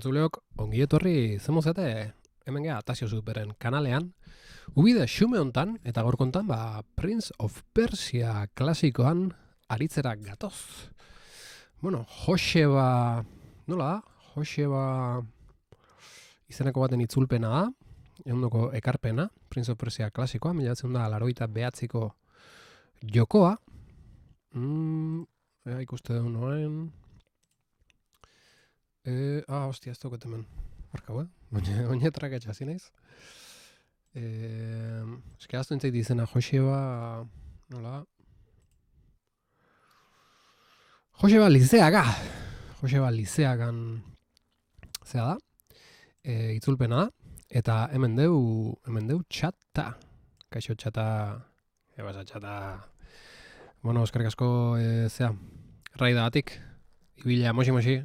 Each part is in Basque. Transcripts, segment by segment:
entzuleok, ongi etorri zemozete, hemen geha Tasio Superen kanalean. Ubide xume hontan, eta gaur kontan, Prince of Persia klasikoan aritzerak gatoz. Bueno, Joseba, nola da? Joseba izeneko baten itzulpena da, ehundoko ekarpena, Prince of Persia klasikoa, 1989ko jokoa. Ikuste du noen... hostia, ez dauket hemen. Barkau, Oine trakatxa zinaiz. Eske aztu entzait izena Joseba... Nola? Joseba Lizeaga. Joseba Lizeagan zea da. Itzulpena da. Eta hemen deu txata. Kaixo txata... Ebasa txata... Bueno, eskerrik asko zea. Raidagatik. Ibila moxi.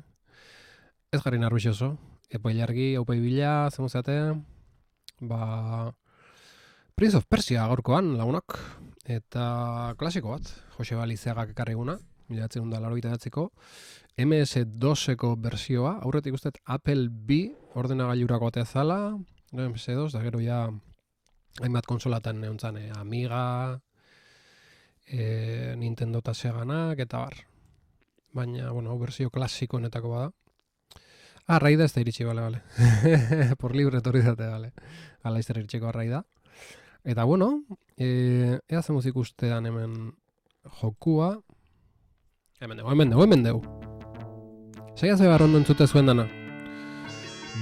Ez jarri narruixoso. Epailargi, haupa ibila, zemuzeate. Prince of Persia gaurkoan lagunak. Eta klasiko bat. Joseba Lizeagak ekarriguna. 1989ko. MS2eko bersioa. Aurretik ustet Apple B ordenagailurako atea zala. MS2, da gero ja hainbat konsolatan neontzan. Amiga, Nintendo eta Seganak, eta bar. Baina, bueno, bersio klasiko netako bada. Raida ez da iritsi, bale. Por libre etorri zate, bale. Ala izter iritsiko Raida. Eta, bueno, ea zemuz ikustean hemen jokua. Hemen deu. Zaila ze barrondo entzute zuen dana.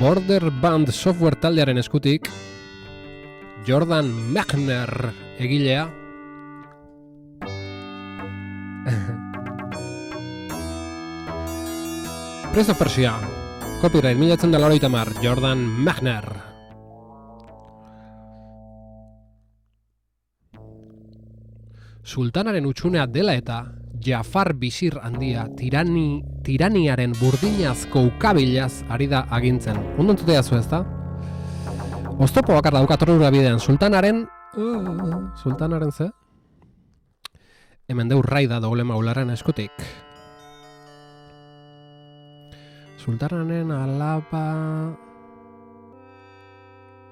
Border Band Software taldearen eskutik, Jordan Mechner egilea. Prince of Persia. Copyright 1990, Jordan Mechner. Sultanaren utxunea dela eta Jafar Bizir handia tiraniaren burdinazko ukabilaz ari da agintzen. Ondo entzutea zu ez da? Oztopo bakarra dauka tornura bidean Sultanaren ze? Hemen deu Raida doble maularen eskutik. Sultanaren alaba...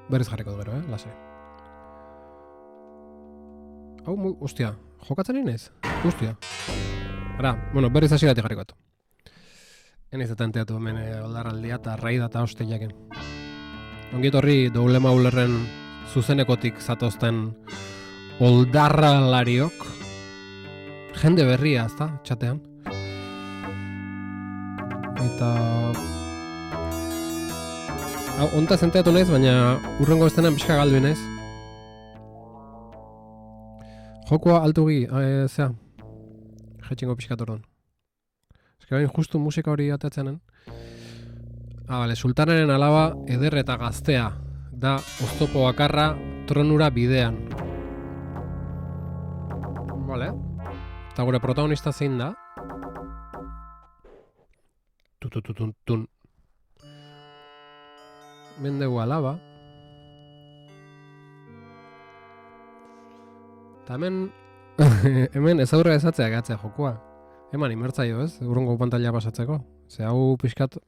Berriz jarriko du gero, lasai. Hau, ostia, jokatzen inez? Ostia. Ara, bueno, berriz hasi gati jarriko eto. Enaiz eta enteatu hemen oldarraldia eta Raida eta hoste jaken. Ongit horri doble maulerren zuzenekotik zatozten oldarralariok. Jende berria, ezta, txatean. Eta... Honta zenteatu naiz, baina urrengo bestenan pixka galdu naiz. Jokoa altugi, zea. Jetxingo pixka tordon. Ez que bain justu musika hori ateatzenen. Bale, Sultanaren alaba eder eta gaztea. Da oztopo bakarra tronura bidean. Vale. Eta gure protagonista zein da? Tun. Mendegu alaba. Eta hemen ezaurra ezatzea gatzea jokoa. Eman imertzaio ez, urrungo pantalla pasatzeko. Ze hau pixkat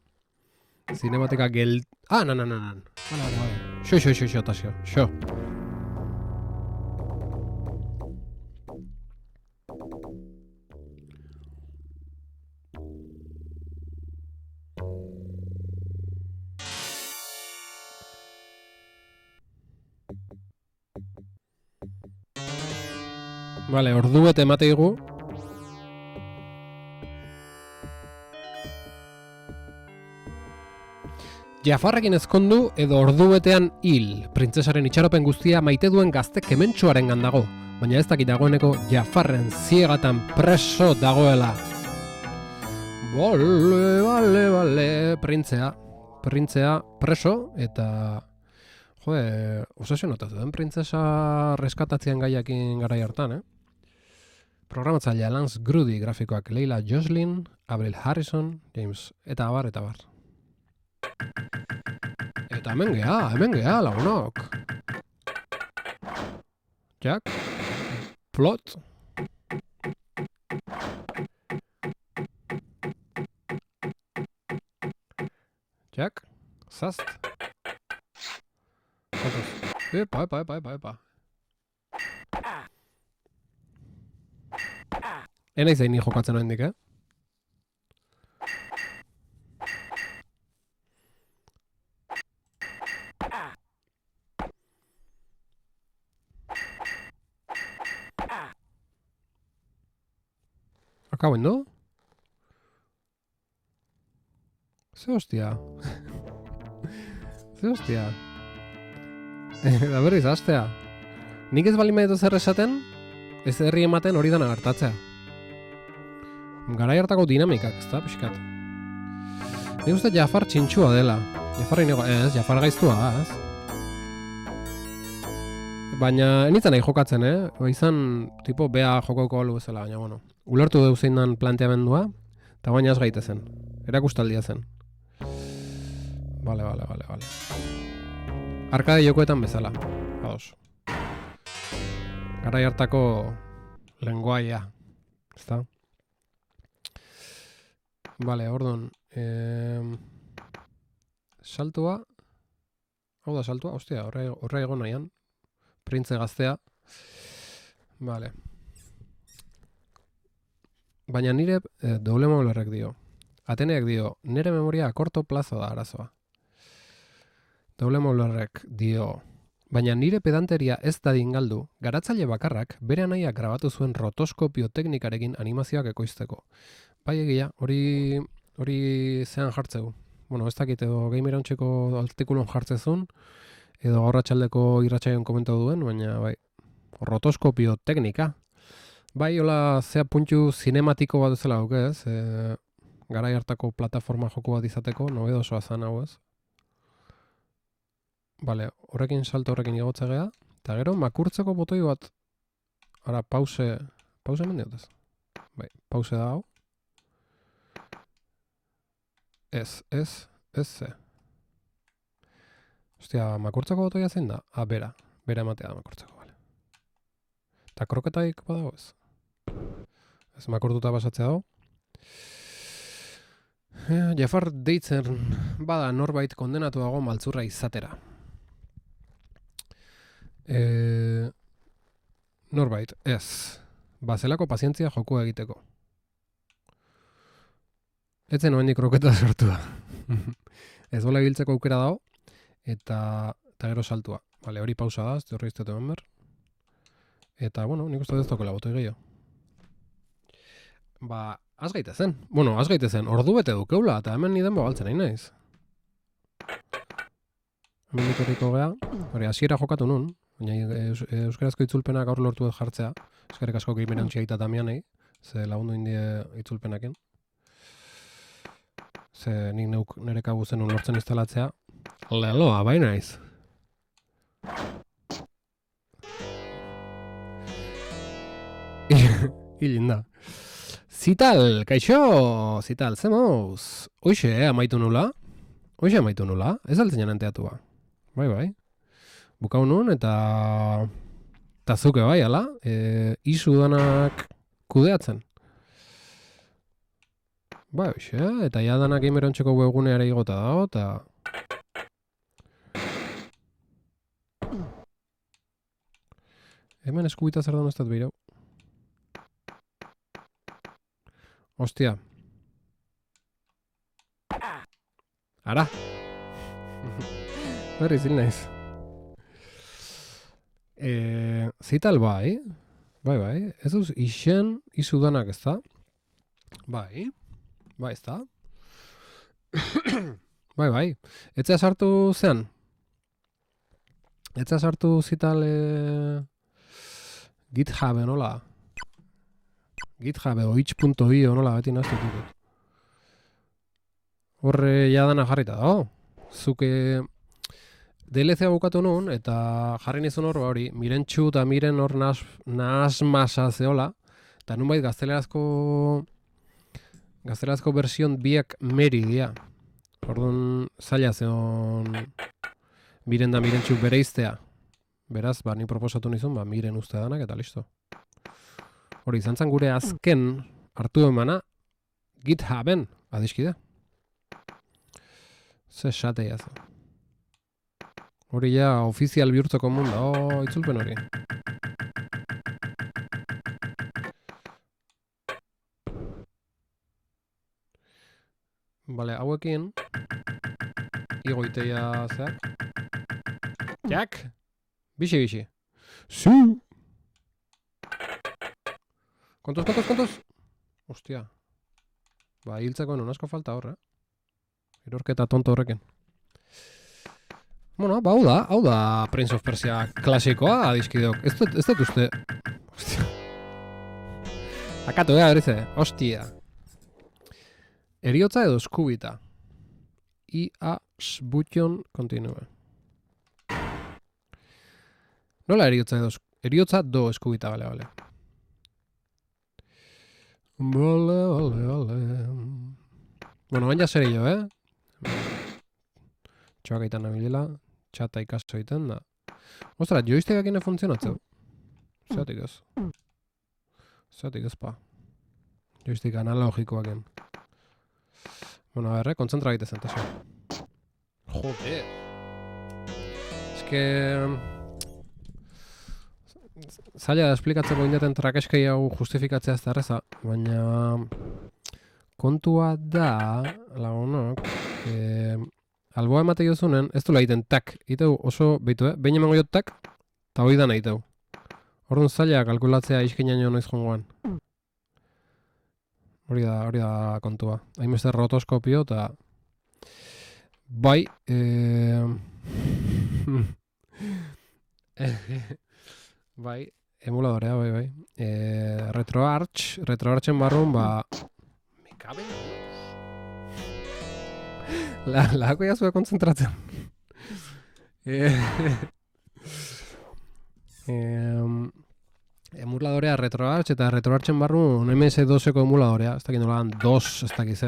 zinematika Vale. Xo, Tasio, xo. Vale, ordu bete emate igu. Jafarrekin ezkondu edo ordu betean hil. Printzesaren itxaropen guztia maite duen gazte kementsuaren gandago. Baina ez dakit dagoeneko Jafarren ziegatan preso dagoela. Bale, printzea preso eta... Osasionotatu den printzesa reskatatzean gaiakin garai hartan, Programatzailea Lance Grudy, grafikoak Leila Joslin, Avril Harrison, James, eta abar. Eta hemen geha, lagunok. Jack, plot. Jack. Zast. Epa. Enaiz egin jokatzen oendik, Akauen du? Ze hostia. Ze hostia. Da berriz, hastea. Nik ez bali maitu zer esaten, ez herri ematen hori dana gertatzea. Garai hartako dinamikak, ez da, pixkat. Nik uste Jafar txintxua dela. Jafarri nego, Jafar gaiztua, ez? Baina, enitzen nahi jokatzen, izan, tipo, bea jokoko alu bezala, baina, bueno. Ulertu deu zein dan planteamendua, eta baina ez gaitezen. Erakustaldia zen. Vale. Arkade jokoetan bezala. Ados. Garai hartako lenguaia. Ezta? Vale, ordon. Saltua. Hau da saltua? Ostia, horre egon nahian. Printze gaztea. Vale. Baina nire doble modularrek dio. Ateneak dio, nire memoria a corto plazo da arazoa. Doble modularrek dio, baina nire pedanteria ez da dingaldu, garatzaile bakarrak bere anaiak grabatu zuen rotoskopio teknikarekin animazioak ekoizteko. Bai egia, hori zean jartzeu. Bueno, ez dakit edo Gameirauntzeko artikulun jartzezun, edo gaurratxaldeko irratsaioan komentatu duen, baina bai, rotoskopio teknika. Bai, hola, zea puntxu zinematiko bat duzela guk ez, garai hartako plataforma joku bat izateko, nobedosoa zan hau ez. Bale, salto horrekin igotza geha, eta gero makurtzeko botoi bat, ara, pause hemen diotez. Bai, pause da hau. Ez ze. Ostia, makurtzeko botoia zein da? Bera ematea da makurtzeko, bale. Eta kroketaik badago ez? Ez makurtuta pasatzea dago. Jafar deitzen bada norbait kondenatuago maltzurra izatera. Norbait, ez. Bazelako pazientzia jokua egiteko. Etzen oendik kroketa sortu da. Ez bola ibiltzeko aukera dago, eta gero saltua. Vale, hori pausa da, ez horri iztetu hemen ber. Eta, bueno, nik uste deztoko labotoi gehiago. Ba, az gaitezen. Bueno, az gaitezen, ordu bete dukeula, eta hemen niden bagaltzen nahi naiz. Hemen ditorriko geha, hori, hasiera jokatu nun, baina euskarazko itzulpenak gaur lortu dut jartzea, eskerrik asko Gameirauntzia eta Damianei, ze lagundu indie itzulpenaken. Ze nik neuk nire kabu zenun lortzen instalatzea, leloa, bai naiz. Hilinda. Zital, kaixo, zital, zemoz. Hoxe, amaitu nula. Ez altzen janen teatua. Bai. Bukau nun eta zuke bai, ala. Isu danak kudeatzen. Bai, hoxe, eta ja danak Gameirauntzeko webguneare igota dago, eta... Hemen eskubita zer da ez behirau. Ostia. Ara. Berri zil naiz. Zital bai. Bai. Ez duz isen izudanak ez da. Bai. Bai ez da. Bai. Etzea sartu zean. Etzea sartu zital GitHub nola. GitHub edo itch.io nola beti naztu dut. Horre jadana jarrita dago. Zuke DLC bukatu nun eta jarri nizun hor hori Mirentxu eta Miren hor nahasmasa zeola eta nunbait gaztelerazko bersion biak meri dia. Orduan zaila zeon Miren da Mirentxu bereiztea. Beraz, ni proposatu nizun, Miren uste danak eta listo. Hori, izan zen gure azken hartu emana GitHuben adiskide. Ze esate jazu. Hori ja ofizial bihurtzeko munda. Itzulpen hori. Bale, hauekin igoiteia zeak. Jak! Bixi. Zu! Kontuz! Ostia. Ba, hiltzeko non asko falta horre. Erorketa tonto horrekin. Bueno, ba, hau da Prince of Persia klasikoa, adizkidok. Ez dut uste... Ostia. Akatu, berize. Ostia. Eriotza edo eskubita. Ia sbution continue. Nola eriotza edo eriotza do eskubita, bale. Bale. Bueno, baina serio, Txoak aitan nabilela, txata ikaso egiten da. Ostra, joystickak ine funtzionatzeu. Zeatik ez pa. Joystick analogikoak. Bueno, a ver, kontzentra gaitezen, taso. Joder. Es que... Zaila da esplikatzeko indeten trakeskei hau justifikatzea ez da erreza, baina... Kontua da, lagunok, alboa emate jozunen, ez duela egiten tak, iteu oso, behitu, behin emango jot tak, eta hori da nahi iteu. Orduan zaila kalkulatzea iskinaino noiz jongoan. Hori da kontua. Hainbeste rotoskopio eta... Bai, bai, emuladorea, bai. RetroArchen barrun, ba... Me caben Lako jazue kontzentratzen. Emuladorea RetroArch eta RetroArchen barru MS2eko emuladorea. Ez dakit nola DOS, ez dakiz,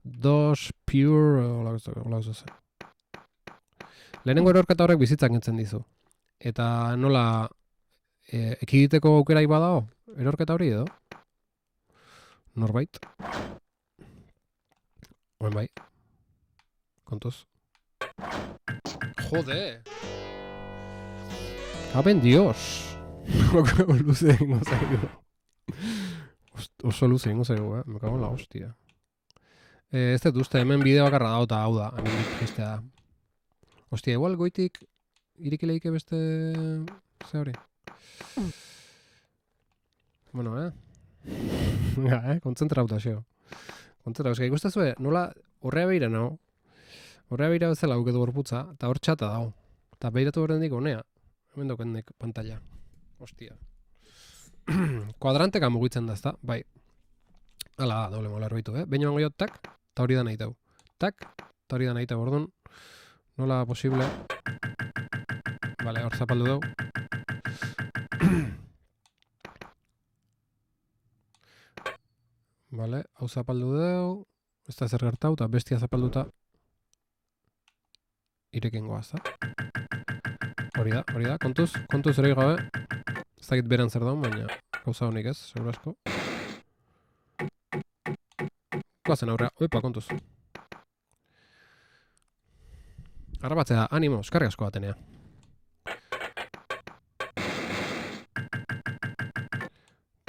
DOS Pure, hola ez. Lehenengo erorketa horrek bizitzak entzen dizu. Eta nola ekiditeko aukerai badao, erorketa hori edo? Norbait? Oen bai. Kontuz. Jode! Haben Dios! Luze ingo zaigu. Oso luze ingo zaigu, Me cago en la hostia. Ez dut uste, hemen bideo bakarra da, eta hau da, hemen jistea da. Ostia, igual goitik irikileike beste... Ze hori? Bueno, Ja, kontzentrauta, xeo. Kontzentrauta, ikustazue, nola horrea behira nago. Horrea behira bezala guketu gorputza, eta hor txata dago. Eta behiratu horrendik honea. Hemen dokendik pantalla. Ostia. Kuadranteka mugitzen da, ezta? Bai. Hala, doble molar baitu, Behin emango jot, tak, eta hori da nahi tau. Tak, eta hori da nahi tau, orduan. Nola posible. Vale, hor zapaldu dau. Vale, hau zapaldu dau. Ez da zer gertau, eta bestia zapalduta. Irekengoa, ez da? Hori da, kontuz ere gabe. Ez dakit beran zer daun, baina gauza honik ez, segura asko. Goazen aurrea, oipa, kontuz. Arrabatzea, animo, eskarri asko batenea.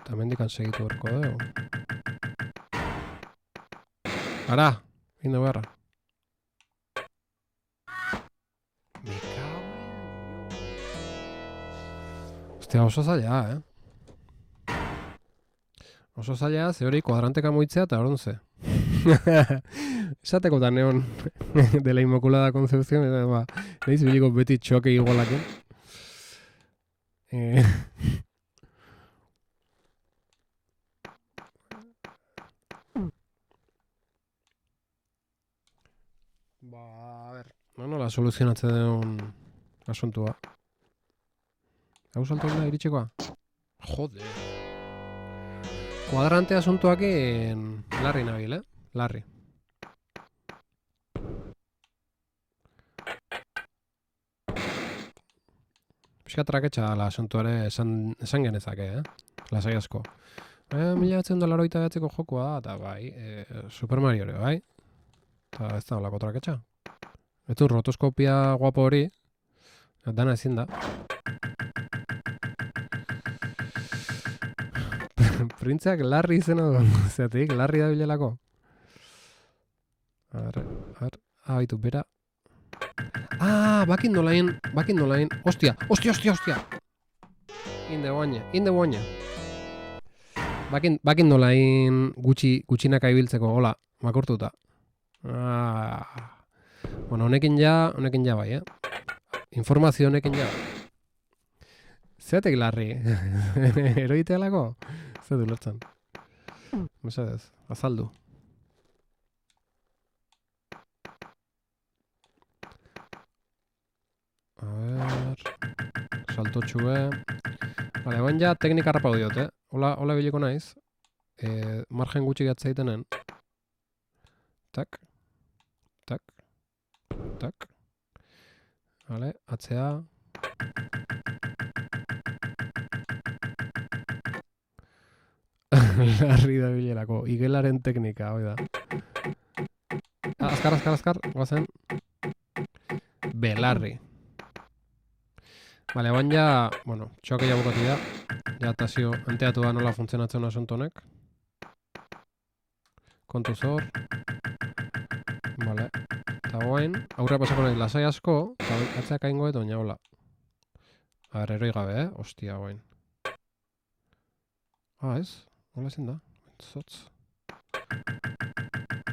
Eta mendikan segitu berko dugu. Ara, inda beharra. Ostia, oso zaila, Oso zaila, ze hori kuadranteka moitzea eta orduan ze. Esateko da neon de la Inmaculada Concepción, nahiz biliko beti txoke igualakin. A ver, nola soluzionatzen den asuntua. Hau saltzen da iritsikoa? Jode. Kuadrante asuntuakin larri nabil, Larri. Piskat traketxa la asuntuare esan genezake, Lasai asko. $1900 jokoa da, eta bai, Super Mario ere, bai. Eta ez da olako traketxa. Ez du rotoskopia guapo hori, dana ezin da. Printzeak Larry izena du, zeatik, Larry da bilelako. Baitu, bera. Bakin nolain. Ostia. Inde guaine. Bakin nolain gutxinaka ibiltzeko, hola, makurtuta. Bueno, honekin ja bai, Informazio honekin ja. Zeatek Larry? Eroitealako? Zer du lertzen? Mesedez, azaldu. A ver... Saltotxue... Vale, guen ja teknika harrapau diot, Hola bileko naiz. Margen gutxi gatzaitenen. Tak. Vale, atzea. Larri da bilerako. Igelaren teknika, hoi da. Azkar, guazen. Larri. Vale, bain ja, bueno, txoke ja bukati da. Ja tasio enteatu da nola funtzionatzen asuntonek. Kontu zor. Vale. Eta guain, aurra pasako nahi lasai asko, eta atzeak aingo eto baina hola. A ber, eroi gabe, Ostia guain. Ez? Hola ezin da? Zotz.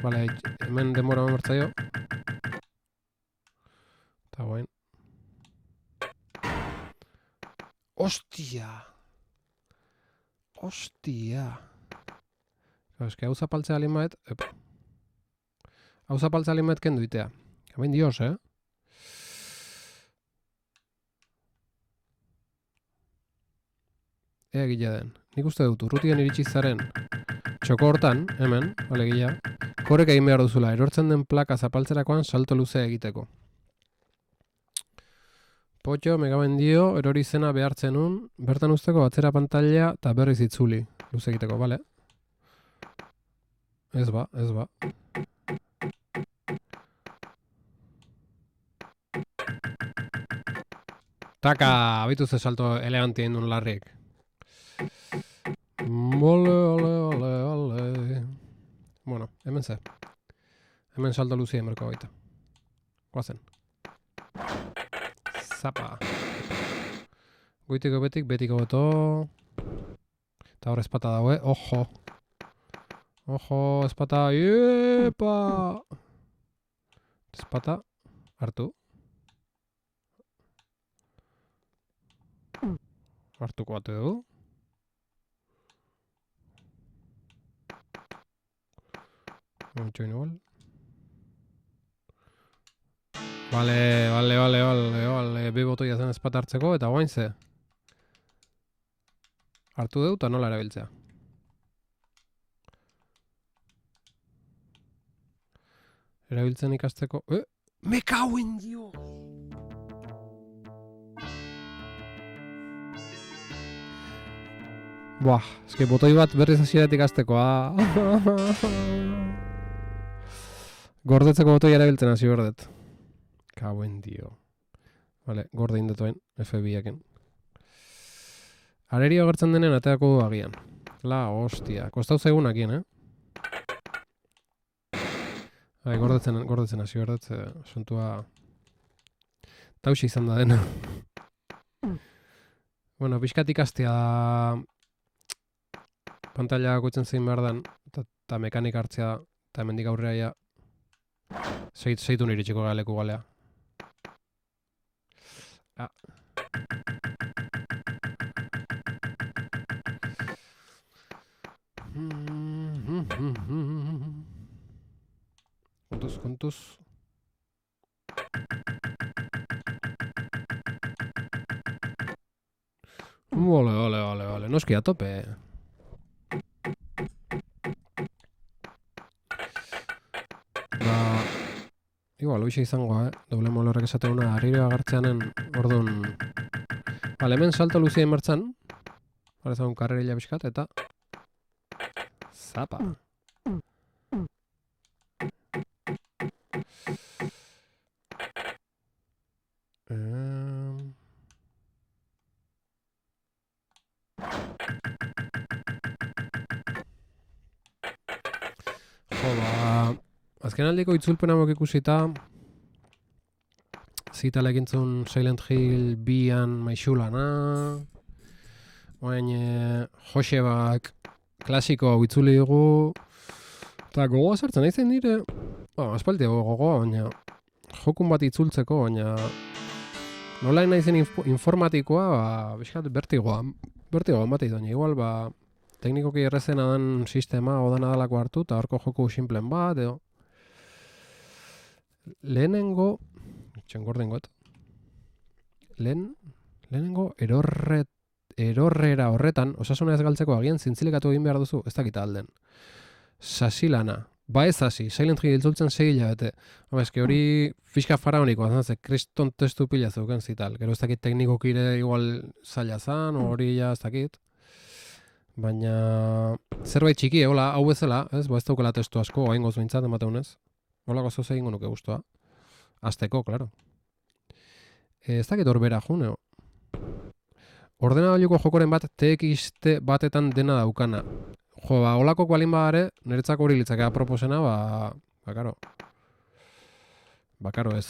Vale, hemen demora mertzaio. Eta guain. Ostia! Eske hau zapaltzea alimaet... Hau zapaltzea alimaet kendu itea. Hemen dios, Ea gila den. Nik uste dut, urrutien iritsi zaren txoko hortan, hemen, alegia, korek egin behar duzula, erortzen den plaka zapaltzerakoan salto luzea egiteko. Potxo, megamendio, erori zena behartzen un, bertan usteko atzera pantalla eta berriz itzuli, luze egiteko, bale? Ez ba. Taka, abitu ze salto elegantia indun Larrik. Ole. Bueno, hemen ze. Hemen salto luzia emerko baita. Guazen. Zapa. Goitiko betik, betiko beto. Eta hor espata daue. Ojo, espata. Iepa! Espata. Hartu. Hartuko batu dugu. Montxo igual. Vale. Bi botoia zen espata hartzeko, eta guain ze. Hartu dugu eta nola erabiltzea. Erabiltzen ikasteko... Me cauen dio! Buah, eske botoi bat berriz hasieratik hasteko, Gordetzeko botoia erabiltzen hasi berdet. Cauen dio. Vale, gorde indetuen, F2-ekin. Arerio gertzen denen ateako agian. La hostia, kostau zaigunakien, Bai, gordetzen hasi berdetze, asuntua... Tauxi izan da dena. Bueno, pixkat ikastea... Pantalla goitzen zein behar den, eta mekanik hartzea, eta hemendik aurrea ja... Zeitu niritxiko galeku galea. Kontuz. Ole. Noski a tope. Igual, hoxe izango, Doble molorrek esateuna, arriro agartzeanen, orduan... Vale, hemen salto luzia inbertzen. Hora ezagun karrerila bizkat, eta... Zapa. Azken aldiko itzulpen hauek ikusita, zitala egintzun Silent Hill 2an maixulana, oain Josebak klasiko hau itzuli dugu, eta gogoa sartzen naizen nire, aspaldi gogoa, baina jokun bat itzultzeko, baina nola naizen informatikoa, bizkat bertigoa bat baina igual, teknikoki errezena den sistema odan adalako hartu, eta horko joku simplen bat, edo. Lehenengo, txengordengot, lehenengo erorrera horretan, osasuna ez galtzeko agian zintzilikatu egin behar duzu, ez dakita alden. Sasilana, ez hasi, Silent Hill itzultzen 6 hilabete. Eske hori fiska faraonikoa, ze kriston testu pila zeuken zital. Gero ez dakit teknikokire igual zaila zan, hori ja ez dakit. Baina zerbait txiki, hola, hau bezala, ez daukela testu asko, hain goz bintzat, emateunez. Holako zoz egingo nuke guztua. Azteko, klaro. Ez dakit horbera juneo. Ordenagailuko jokoren bat TXT batetan dena daukana. Holako balin badare, niretzako hori litzakea proposena, karo, ez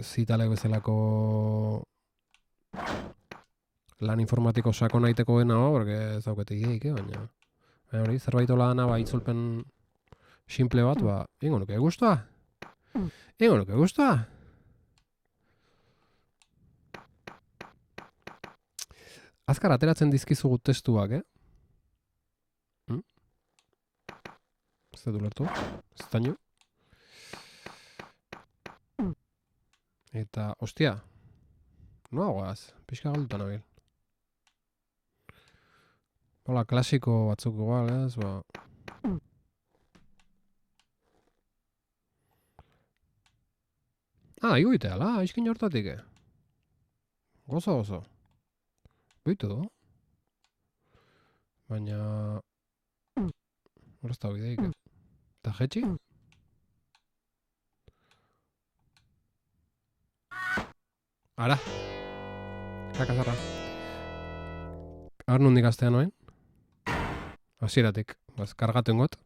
zitalek bezalako lan informatiko sako nahiteko dena, porque ez daukete ideik, baina hori, zerbait hola dana, itzulpen simple bat, ingo nuke guztua? Ingo nuke guztua? Azkar ateratzen dizkizugu testuak, Ez dut ulertu, ez daño. Eta, ostia, noa guaz, pixka galduta nabil. Hola, klasiko batzuk igual, ez, iguitea, izkin jortatik, Gozo. Bitu du. Baina... Horazta bideik, Eta jetxi? Ara! Kakazarra. Har nondik astea noen? Hasieratik, kargatu ingot.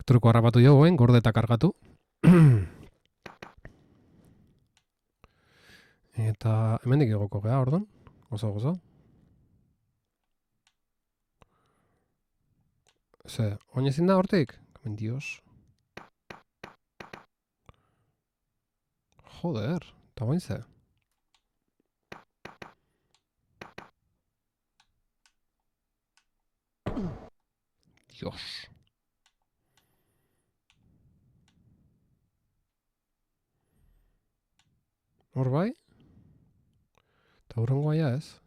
Truko harrapatu jo goen, gorde eta kargatu. Eta hemendik egoko gea, orduan. Gozo. Oin ezin da hortik? Kamen dios. Joder, eta bain ze. Dios. Hor bai? Eta urrengoa ja ez?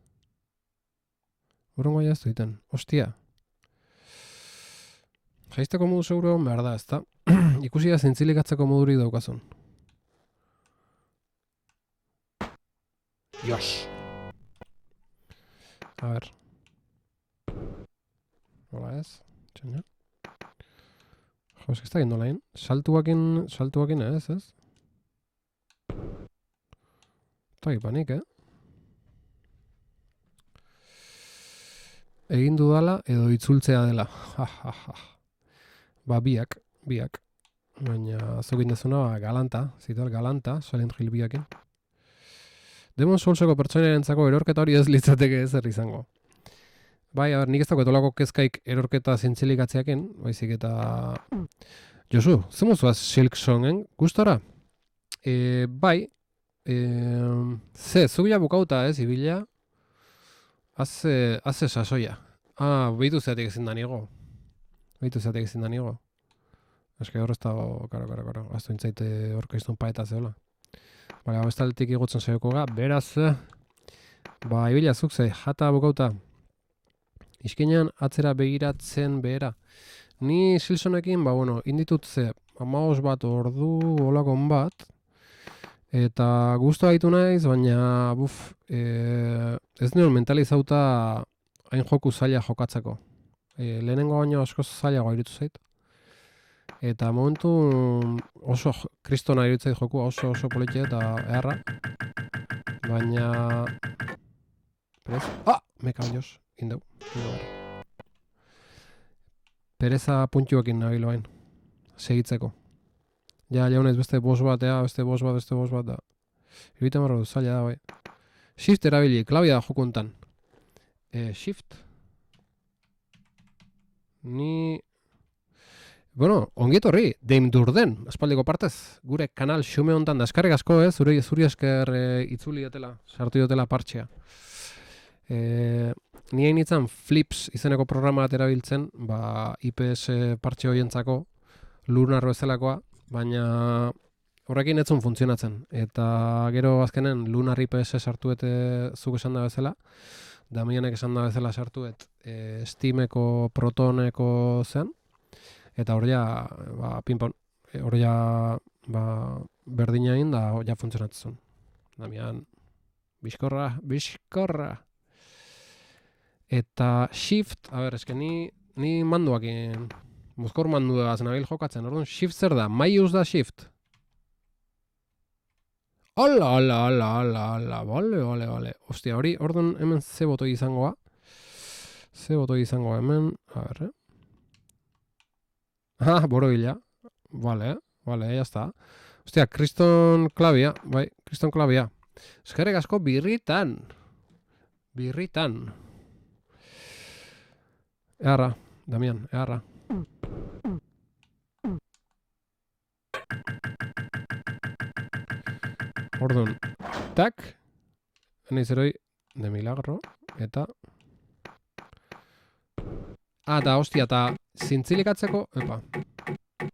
Urrengoa ja ez duiten. Ostia. Jaizteko modu seguro egon behar da, ezta? Ikusi da zintzilikatzeko modurik daukazun. Dios! A ber. Hola ez? Txaina. Jo, ez da gindu lain. Saltuakin ez? Eta gipanik, Egin dudala edo itzultzea dela. Biak. Baina zogin dezuna galanta, galanta, Silent Hill 2akin. Demon Soulseko pertsonerentzako erorketa hori ez litzateke ezer izango. Bai, nik ez dauketolako kezkaik erorketa zintzilikatzeakin, baizik eta... Josu, zemuzuaz Silksongen, gustora? Bai, zubila bukauta ibila, haze sasoia. Behitu zeatik ezin da nigo. Eske hor ez dago, karo, aztu intzaite horko iztun paeta zehola. Bale, hau estaletik igutzen zaioko ga, beraz, ibila zuk ze, jata bukauta. Izkinean atzera begiratzen behera. Ni Silsonekin, inditut ze, 15 bat ordu olakon bat, eta gustu gaitu naiz, baina, ez nion mentalizauta hain joku zaila jokatzeko. Lehenengo baino asko zailagoa irutu zait. Eta momentu oso kristona irutzait joku, oso politia eta eharra. Baina... Perez... Me caballos, indau. Pereza puntuekin nabiloain. segitzeko. Ja, jaunez beste boss bat, beste boss bat da. Ibiten marro zaila da, bai. Shift erabili, klabia da jokuntan. Shift. Bueno, ongietorri, Deim Durden, aspaldiko partez. Gure kanal xume hontan da eskarrik asko, zuri esker itzuli dutela, sartu dutela partxea. Ni hain nintzen Flips izeneko programa bat erabiltzen, IPS partxe horientzako, Lunar bezalakoa, baina horrekin etzun funtzionatzen. Eta gero azkenen Lunar IPS sartu zuk esan da bezala, Damianek esan da bezala sartu Steameko Protoneko zen, eta hor ja, pinpon, hor ja, berdina egin da, ja funtzionatzen. Damian, bizkorra. Eta Shift, eske ni manduakin, mozkor manduagaz nabil jokatzen, orduan Shift zer da, maius da Shift. Ala, bale. Ostia, hori, orduan hemen ze botoi izangoa. Hemen, boroila. Vale, ya está. Ostia, kriston klabia. Eskerrik asko birritan. Earra, Damian, earra. Orduan, tak. Hene izeroi de milagro. Eta... eta hostia, eta zintzilikatzeko...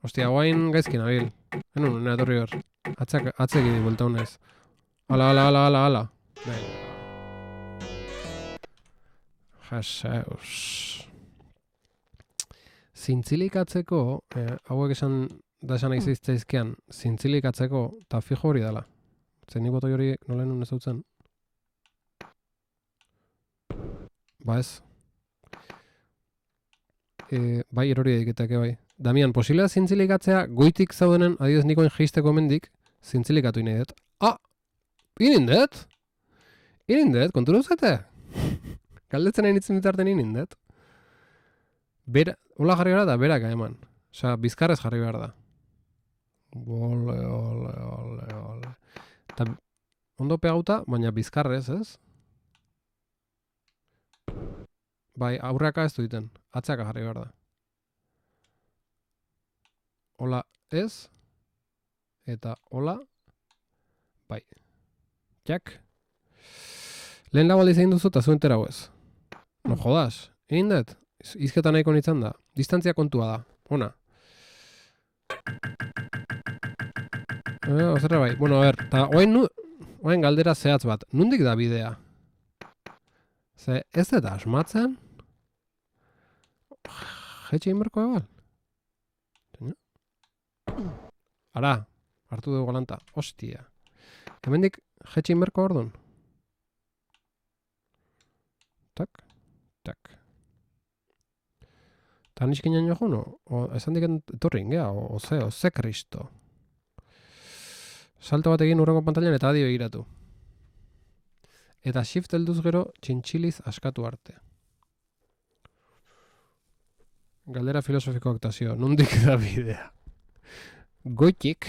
Hostia, guain gaizkin abil. Henun, nena torri hor. Atzeki di buelta honez. Ala. Jaseus. Zintzilikatzeko, hauek esan nahi zizteizkean, zintzilikatzeko, eta fijo hori dela. Zer nik botoi hori nola enun ez dutzen? Ez. Bai, erori egiteke bai. Damian, posiblea zintzilikatzea goitik zaudenen, adioz nikoen geisteko mendik, zintzilikatu nahi dut. Inindet, konturu zete? Galdetzen nahi nitzen bitarten inindet. Ola jarri behar da, berak eman. Osea, bizkarrez jarri behar da. Ole. Eta ondo pegauta, baina bizkarrez, ez? Bai, aurreaka ez duiten. Atzeaka jarri behar da. Hola, ez? Eta hola, bai. Jak. Lehen lago aldiz egin duzu eta zuen terau ez. No jodas, egin dut? Izketa nahiko nintzen da. Distantzia kontua da. Ona. Ozerra bai. Bueno, eta oain galdera zehatz bat. Nundik da bidea? Ze ez dut asmatzen? Jetxe inberko egal? Ara, hartu dugu galanta. Ostia. Hemendik jetxe inberko ordun? Tak. Eta nizkinan joan, esan diken etorri ingea, oze kristo. Salto bat egin urrengo pantailan eta adio egiratu. Eta shift helduz gero txintxiliz askatu arte. Galdera filosofiko aktazio, nundik da bidea. Goitik,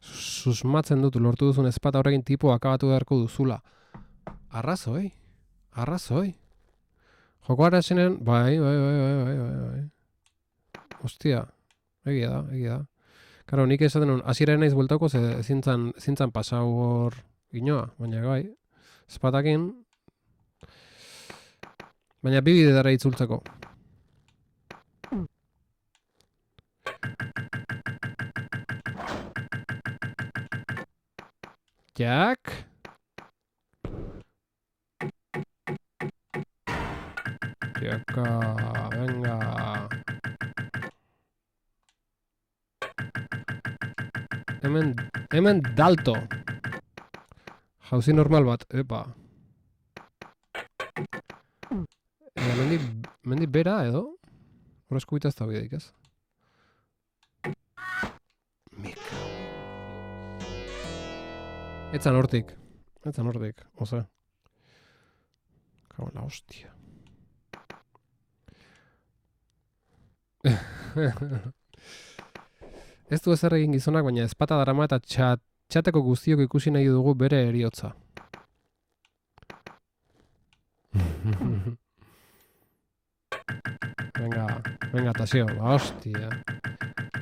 susmatzen dut lortu duzun ezpata horrekin tipo akabatu beharko duzula. Arrazoi. Jokoara esenen, bai. Ostia, egia da. Karo, nik esaten nuen, hasiera naiz bueltauko, zintzan pasau hor ginoa, baina bai, ezpatakin, baina bi bide dara itzultzeko. Jak. Jaka, venga. Hemen dalto. Jauzi normal bat, epa. Mendi bera edo? Horrezko bita ez da bideik ez? Mika. Etzan hortik, oza. Kago la hostia. Ez du ezer egin gizonak, baina ezpata darama eta txateko guztiok ikusi nahi dugu bere heriotza. Venga, tasio, hostia.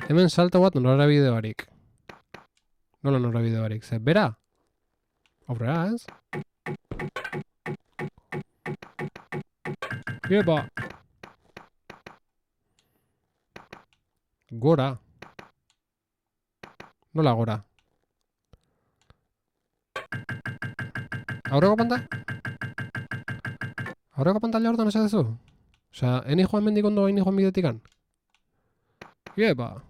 Hemen salto bat norabide barik. Nola norabide barik, ze bera? Aurrera, ez? Iepa! Gora. Nola gora? Aurreko pantalla? Aurreko pantalla hortan esatezu? Osea, eni joan mendik ondo, eni joan bidetikan? Iepa!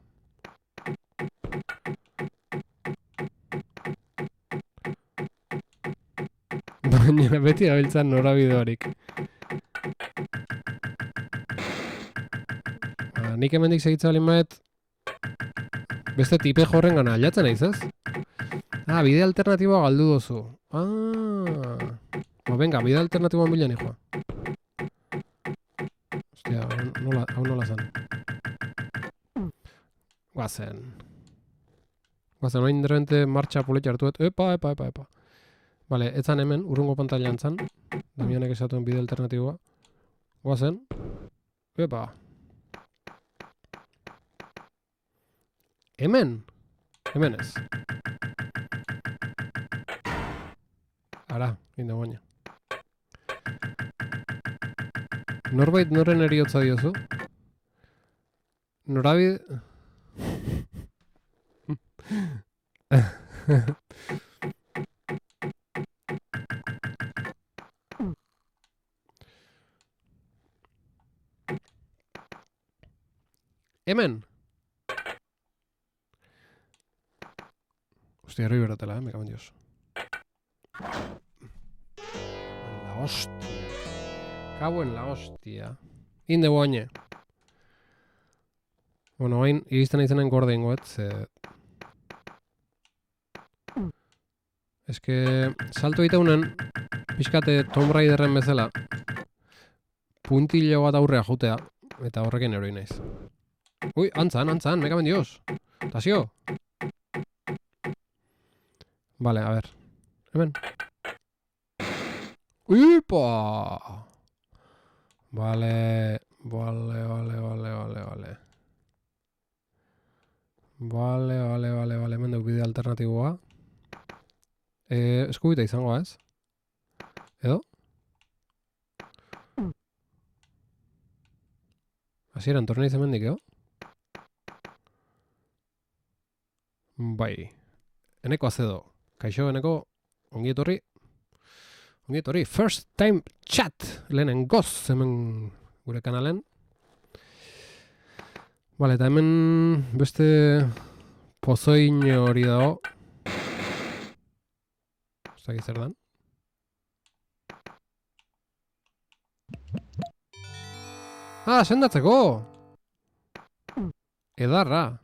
Baina beti abiltzan norabide barik. Nik hemendik segitza balin maet beste tipe jorren gana aldatzen naiz, ez? Bide alternatiboa galdu dozu. Venga, bide alternatiboan bilan joa. Hostia, hau nola zan. Guazen, orain derrente martxa poletia hartuet. Epa. Vale, etzan hemen, urrungo pantailan zan. Damianek esatuen bide alternatiboa. Guazen. Epa. Hemen ez. Ara, inde baina. Norbait noren heriotza diozu? Norabide... Hemen! Hostia, herri beratela, me cago en Dios. La hostia. Cago en la hostia. Inde boaine. Bueno, hain, iristen izenen gorde ingoet, ze... Ez que, salto egiteunen, pixkate Tomb Raiderren bezala, puntillo bat aurrea jutea, eta horrekin eroi naiz. Ui, antzan, me cago en Dios. Tasio. Vale, a ver. Hemen. ¡Uipa! Vale. Hemen duk bide alternatiboa. Eskubita izango, ez? Edo? Hasieran torna izemendik, edo? Bai. Eneko azedo. Kaixo, eneko, ongi etorri. First time chat. Lehenen goz, hemen gure kanalen. Vale, eta hemen beste pozoin hori dago. Zaki zer dan. Sendatzeko! Edarra.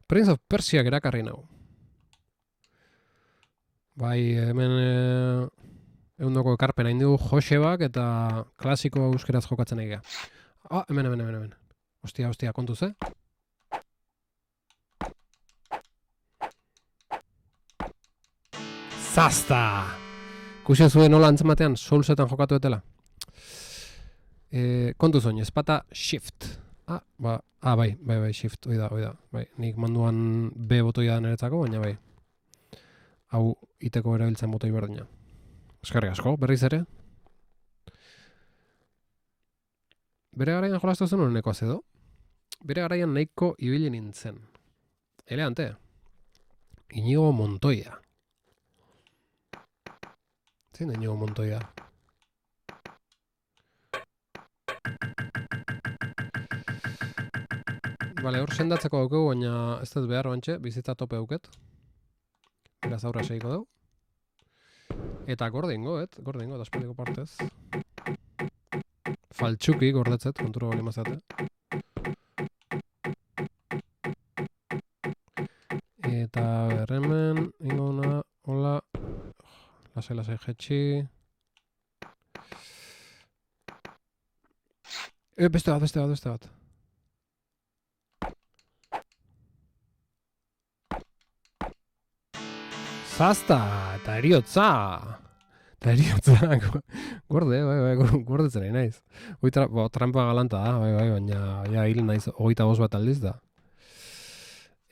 Prince of Persia erakarri nau. Bai, hemen eundoko ekarpen hain dugu Josebak eta klasiko euskeraz jokatzen egia. Hemen. Hostia, kontuz, Zazta! Kusia zuen nola antzematean Soulsetan jokatu etela. Kontuz oin, espata shift. Bai, shift, oida. Bai, nik manduan B botoia da niretzako, baina bai. Hau iteko erabiltzen botoi berdina. Eskerrik asko, berriz ere. Bere garaian jolastu zen honeko azedo. Bere garaian nahiko ibili nintzen. Eleante. Inigo Montoya. Zein da Inigo Montoya? Bale, hor sendatzeko daukegu, baina ez dut behar bantxe, bizitza tope auket. Beraz aurra seiko dugu. Eta gorde ingo, da espaldiko partez. Faltsuki gordetzet, kontura bali mazate. Eta berremen, ingo una, hola. Lasai jetxi. Beste bat. Zazta, eta eriotza. Eta eriotza, gordetzen naiz. Trampa galanta da, baina ja hil naiz 25 bat aldiz da.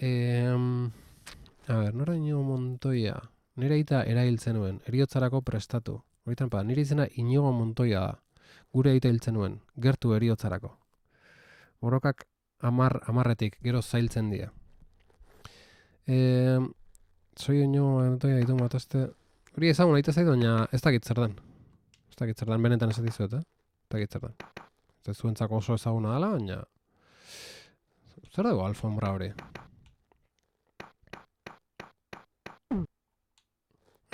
A ber, nora Inigo Montoya? Nire aita erailtzen nuen, eriotzarako prestatu. Hori trampa, nire izena Inigo Montoya da. Gure aita hiltzen nuen, gertu eriotzarako. Borrokak amarretik, gero zailtzen dira. Soy Inigo Montoya ditu matazte... Hori ezagun aita zaitu, baina ez dakit zer den. Ez dakit zer den, benetan ez dizuet, Ez dakit zer den. Ez zuentzako oso ezaguna dela, baina... Zer dugu alfombra hori?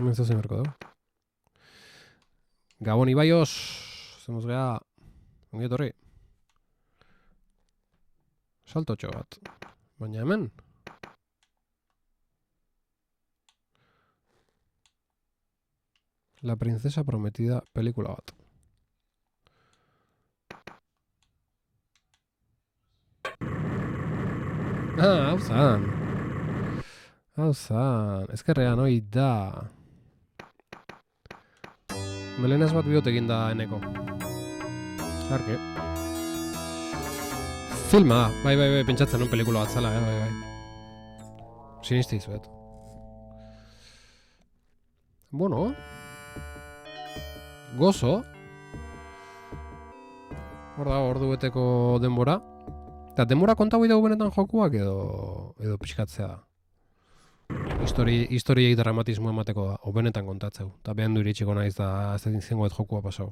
Hemen zazen berko dugu. Gabon Ibaios! Zemuz geha... Ongiet horri. Saltotxo bat. Baina hemen... La princesa prometida pelikula bat. Hau zan. Ezkerrean, hoi da. Melenaz bat bihotekin da eneko. Arke. Filma da. Bai, pentsatzen un pelikula bat zala, bai. Sinisti izuet. Bueno. Gozo. Hor da, ordu beteko denbora. Eta denbora konta hoi dugu benetan jokuak edo pixkatzea da. Historiei dramatismo emateko da, o benetan kontatzeu. Eta behan du iritsiko naiz da ez da zingoet jokua pasau.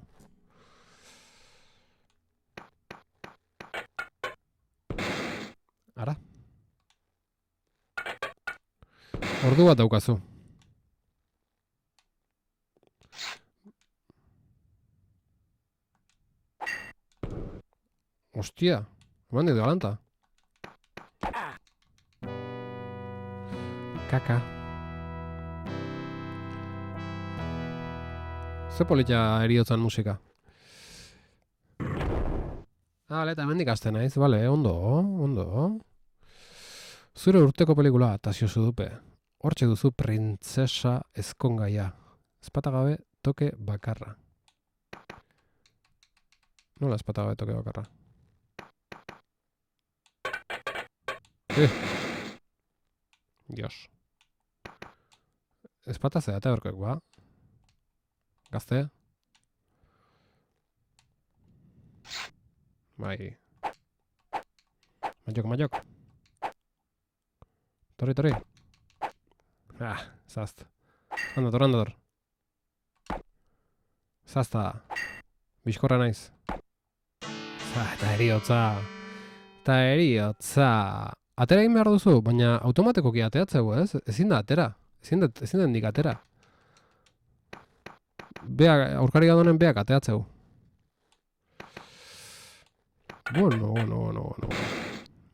Ara. Ordu bat daukazu. Ostia, eman ditu galanta. Kaka. Ze politia eriotzan musika. Eta hemendik hasten naiz, bale, ondo. Zure urteko pelikula, Tasio Zudupe. Hortxe duzu printzesa ezkongaia. Ezpatagabe toke bakarra. Nola ezpatagabe toke bakarra? Dios. Ezpata zedate horkoek, ba? Gazte? Bai. Maiok. Torri. Zazt. Andador. Zazta. Bizkorra naiz. Eta eriotza. Atera egin behar duzu, baina automatekoki ateatzeu, ez? Ezin da atera. Ezin da hendik atera. Aurkari gadonen beak ateatzeu. Bueno.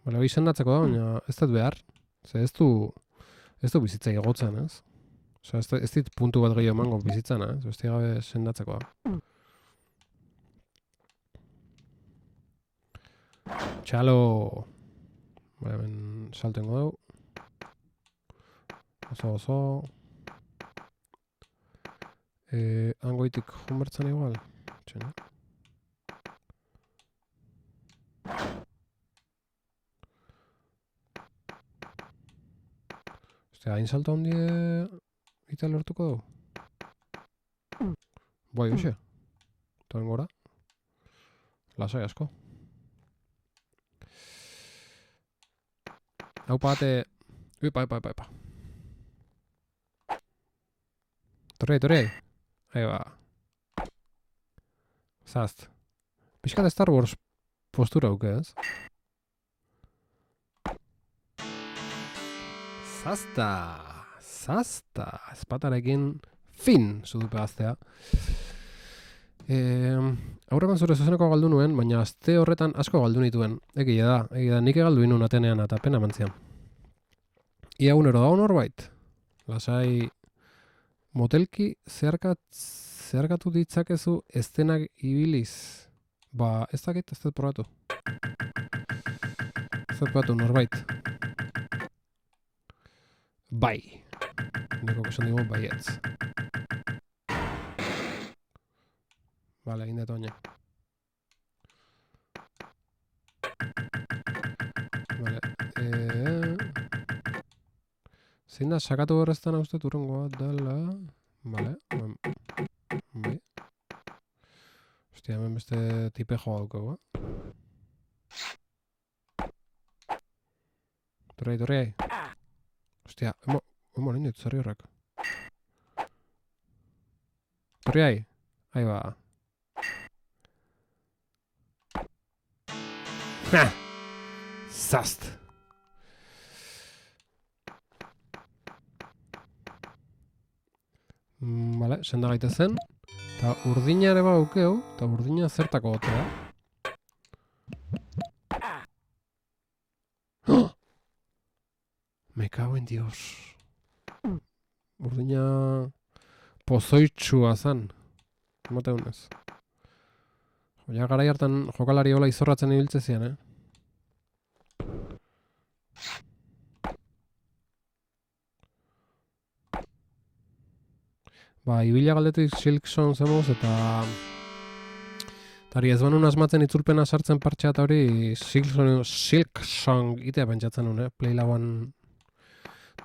Bale, hori sendatzeko da, baina ez dut behar. Ze ez du bizitza egotzen, ez? Osa, ez dit puntu bat gehiago emango bizitzan, ez? Ez gabe sendatzeko da. Txalo! Bale, hemen saltengo dugu. Oso. Angoitik junbertzen igual. Txena. Hain salto handi eta lortuko dugu. Bai, hoxe. Toren gora. Lasai asko. Haupa bate... Epa. Torrei. Ahí ba. Zazt. Piskat Star Wars postura auke, ez? Zazta. Ezpatarekin fin Zudupe gaztea. Aurrekan zure zuzeneko galdu nuen, baina aste horretan asko galdu nituen. Egia da, nik egaldu inun atenean eta pena mantzian. Ia unero dago norbait. Lasai motelki zeharkatu ditzakezu estenak ibiliz. Ba, ez dakit, ez dut probatu. Ez dut probatu, norbait. Bai. Neko esan digu baietz. Vale, egin dut oina. Vale. Zein da, sakatu horreztan hau uste urrengoa dela... Vale. Bai. Hostia, hemen beste tipe joa daukagu, Torriai. Hostia, emo nahi dut, zarri horrek. Torriai. Ahí ba. Ha! Zast! Vale, senda gaite zen. Eta urdina ere baukeu, eta urdina zertako gotea. ¡Oh! Me cago en Dios. Urdina pozoitsua zan. Emate honez. Ja, garai hartan jokalari hola izorratzen ibiltze zian, Ba, ibila galdetik Silksong zemoz eta... Tari ez banun asmatzen itzulpena sartzen partxea eta hori Silksong itea pentsatzen nuen, Playlauan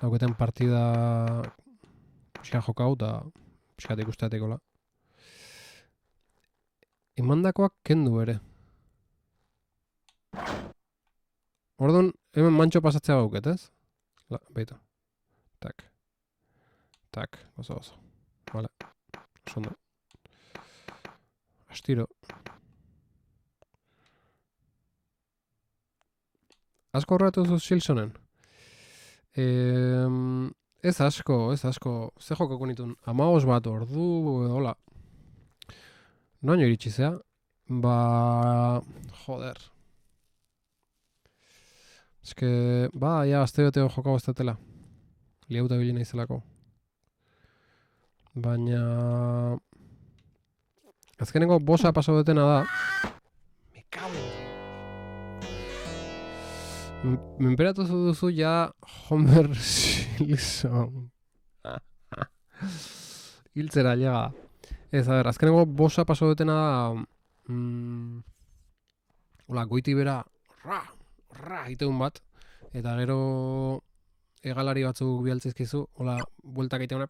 dauketen partida pixka jokau eta pixkat ikusteatik hola. Imandakoak kendu ere. Orduan, hemen mantxo pasatzea bauket, ez? Beitu. Tak, oso. Vale, sondo. Astiro. Asko horretu zu Silksonen? Ez asko. Ze jokako nituen? 15 bat ordu, hola. Noaino iritsi zea? Ba... Joder. Eske, ba, ja, azte beteo jokau ez datela. Liauta bilina izelako. Baina... Azkenengo bosa paso detena da. Me cago. Menperatu duzu ja Homer Simpson. Hiltzera llega. Ez, a ber, azkenengo bosa paso detena da... Hola, goiti bera... Iteun bat. Eta gero... Egalari batzuk bialtzizkizu. Hola, bueltak iteuna...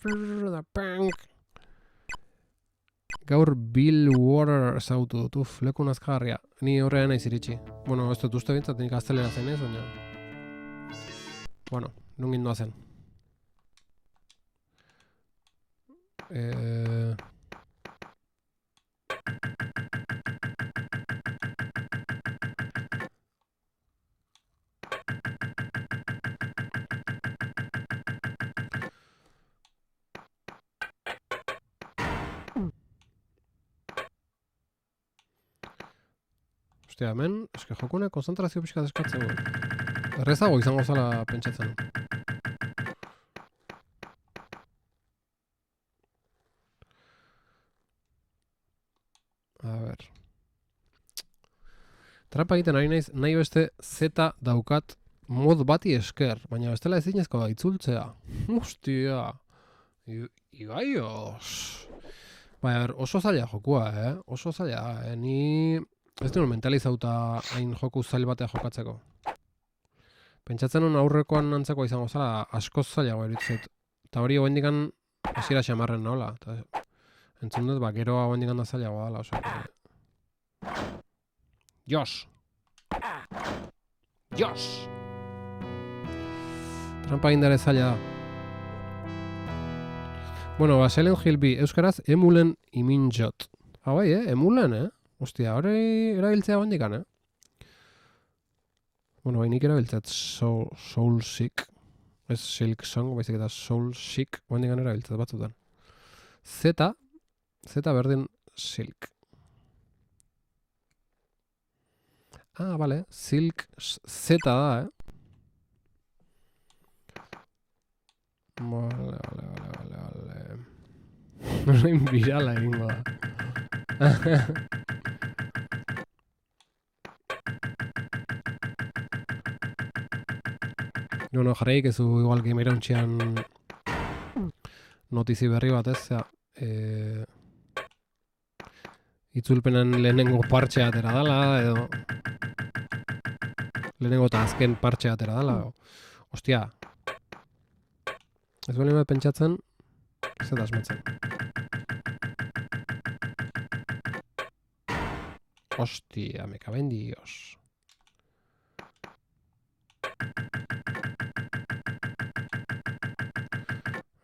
Gaur Bill Water zautu dut, leku nazkagarria. Ni horrean naiz iritsi. Bueno, ez dut uste bintzat, nik gaztelera zen ez, baina... Bueno, nungin doa zen. Ostia, hemen, eske jokune konzentrazio pixka deskatzen du. Errezago izango zala pentsatzen. A ber. Trapa egiten ari naiz, nahi beste Z daukat mod bati esker, baina bestela ezinezko da itzultzea. Ostia. Ibaios. Baina, oso zaila jokua, Oso zaila, Ni... Ez duen mentalizauta hain joku zail batea jokatzeko. Pentsatzen hon aurrekoan antzeko izango zala askoz zailago eritzet. Eta hori hau hendikan hasiera xamarren nola. Entzun dut, geroa hau hendikan da zailago dala. Jos! Trampa indare zaila da. Bueno, Silent Hill B, euskaraz emulen iminjot. Hau bai, emulen, Ostia, hori erabiltzea bandikan, Bueno, nik erabiltzat Soul Sick. Ez Silksong, baizik eta Soul Sick bandikan erabiltzat batzutan. Z berdin Silk. Ah, vale, Silk Z da, Vale. Norain birala egingo da. No, jarraik ezu igual gamera untxean notizi berri bat ez, itzulpenen lehenengo partxea atera dala, edo lehenengo eta azken partxea atera dala. Ostia, ez bali bat pentsatzen, ez da asmatzen. Ostia, me caben dios.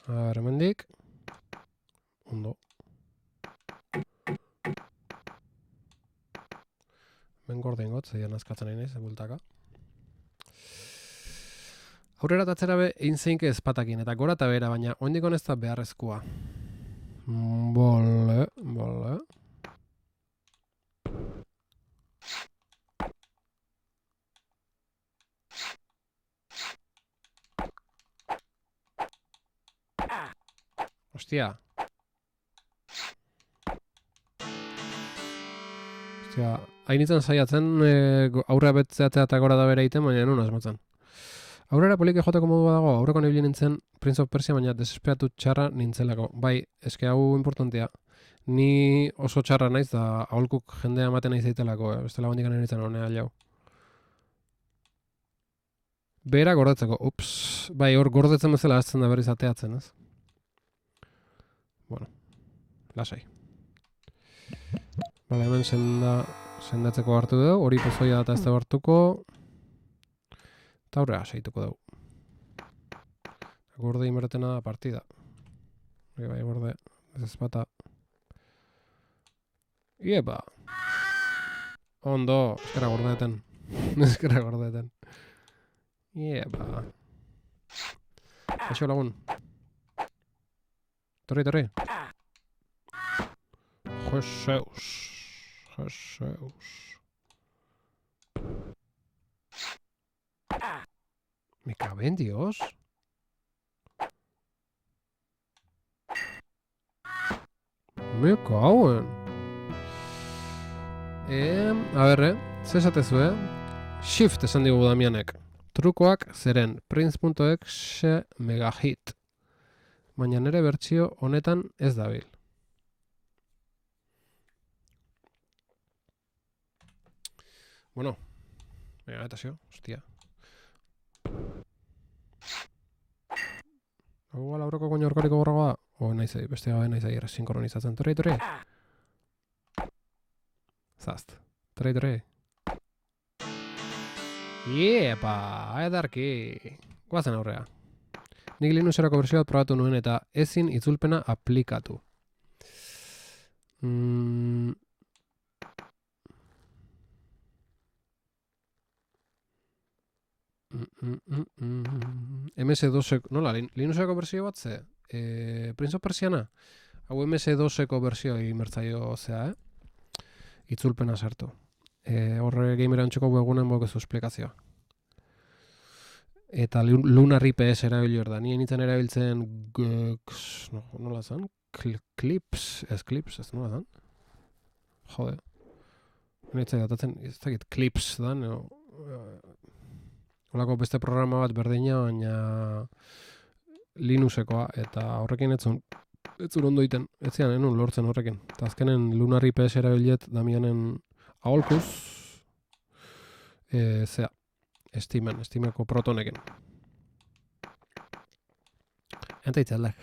A ver, hemendik. Ondo. Ben gorden got, zeian azkatzen nahi naiz, bultaka. Aurrera tatzera be, egin zeinke ezpatakin, eta gora eta bera, baina oindik honez da beharrezkoa. Bole. Ostia, hainitzen saiatzen aurrea betzeatzea eta gora da bera egiten, baina nun asmatzen. Aurrera polike joteko modua dago, aurreko nebili nintzen Prince of Persia, baina desesperatu txarra nintzelako. Bai, eske hau importantea. Ni oso txarra naiz da aholkuk jendea ematen naiz daitelako, bestela bandik nintzen honea jau. Bera gordetzeko, ups, bai, hor gordetzen bezala azten da berriz ateatzen, ez? Bueno, lasai. Bale, hemen sendatzeko hartu dugu, hori pozoia data ez da hartuko. Eta aurrera seituko dugu. Gorde inbertena da partida. Bai, gorde, ez ezpata. Iepa! Ondo, eskera gordeten. Eskera gordeten. Iepa! Eixo lagun. Torri. Jeseus. Me caben, Dios. Me cauen. A ver, zesatezu, Shift esan digu Damianek. Trukoak zeren Prince.exe megahit. Baina nere bertsio honetan ez dabil. Bueno, eta zio, hostia. Hau lauroko koño orkariko borragoa? Nahiz egin, beste gabe nahiz egin, sinkronizatzen. Torri. Zast. Torri. Iepa, edarki. Guazen aurrea. Nik Linuxerako bersio bat probatu nuen eta ezin itzulpena aplikatu. MS2, nola, Linuxeko bersio bat ze? Prince of Persiana? Hau MS2eko bersio imertzaio zea, itzulpena sartu. Horre gamera antxoko webgunen bokezu esplikazioa. Eta Lunar IPS erabil hor da. Nien nintzen erabiltzen nola zan? Clips, ez nola zan? Jode. Nintzen datatzen, ez dakit Clips dan, holako beste programa bat berdina, baina Linuxekoa, eta horrekin etzun ondo iten, etzian enun lortzen horrekin. Eta azkenen Lunar IPS erabiliet Damianen aholkuz, zea, Steameko protonekin. Enta itzaldak.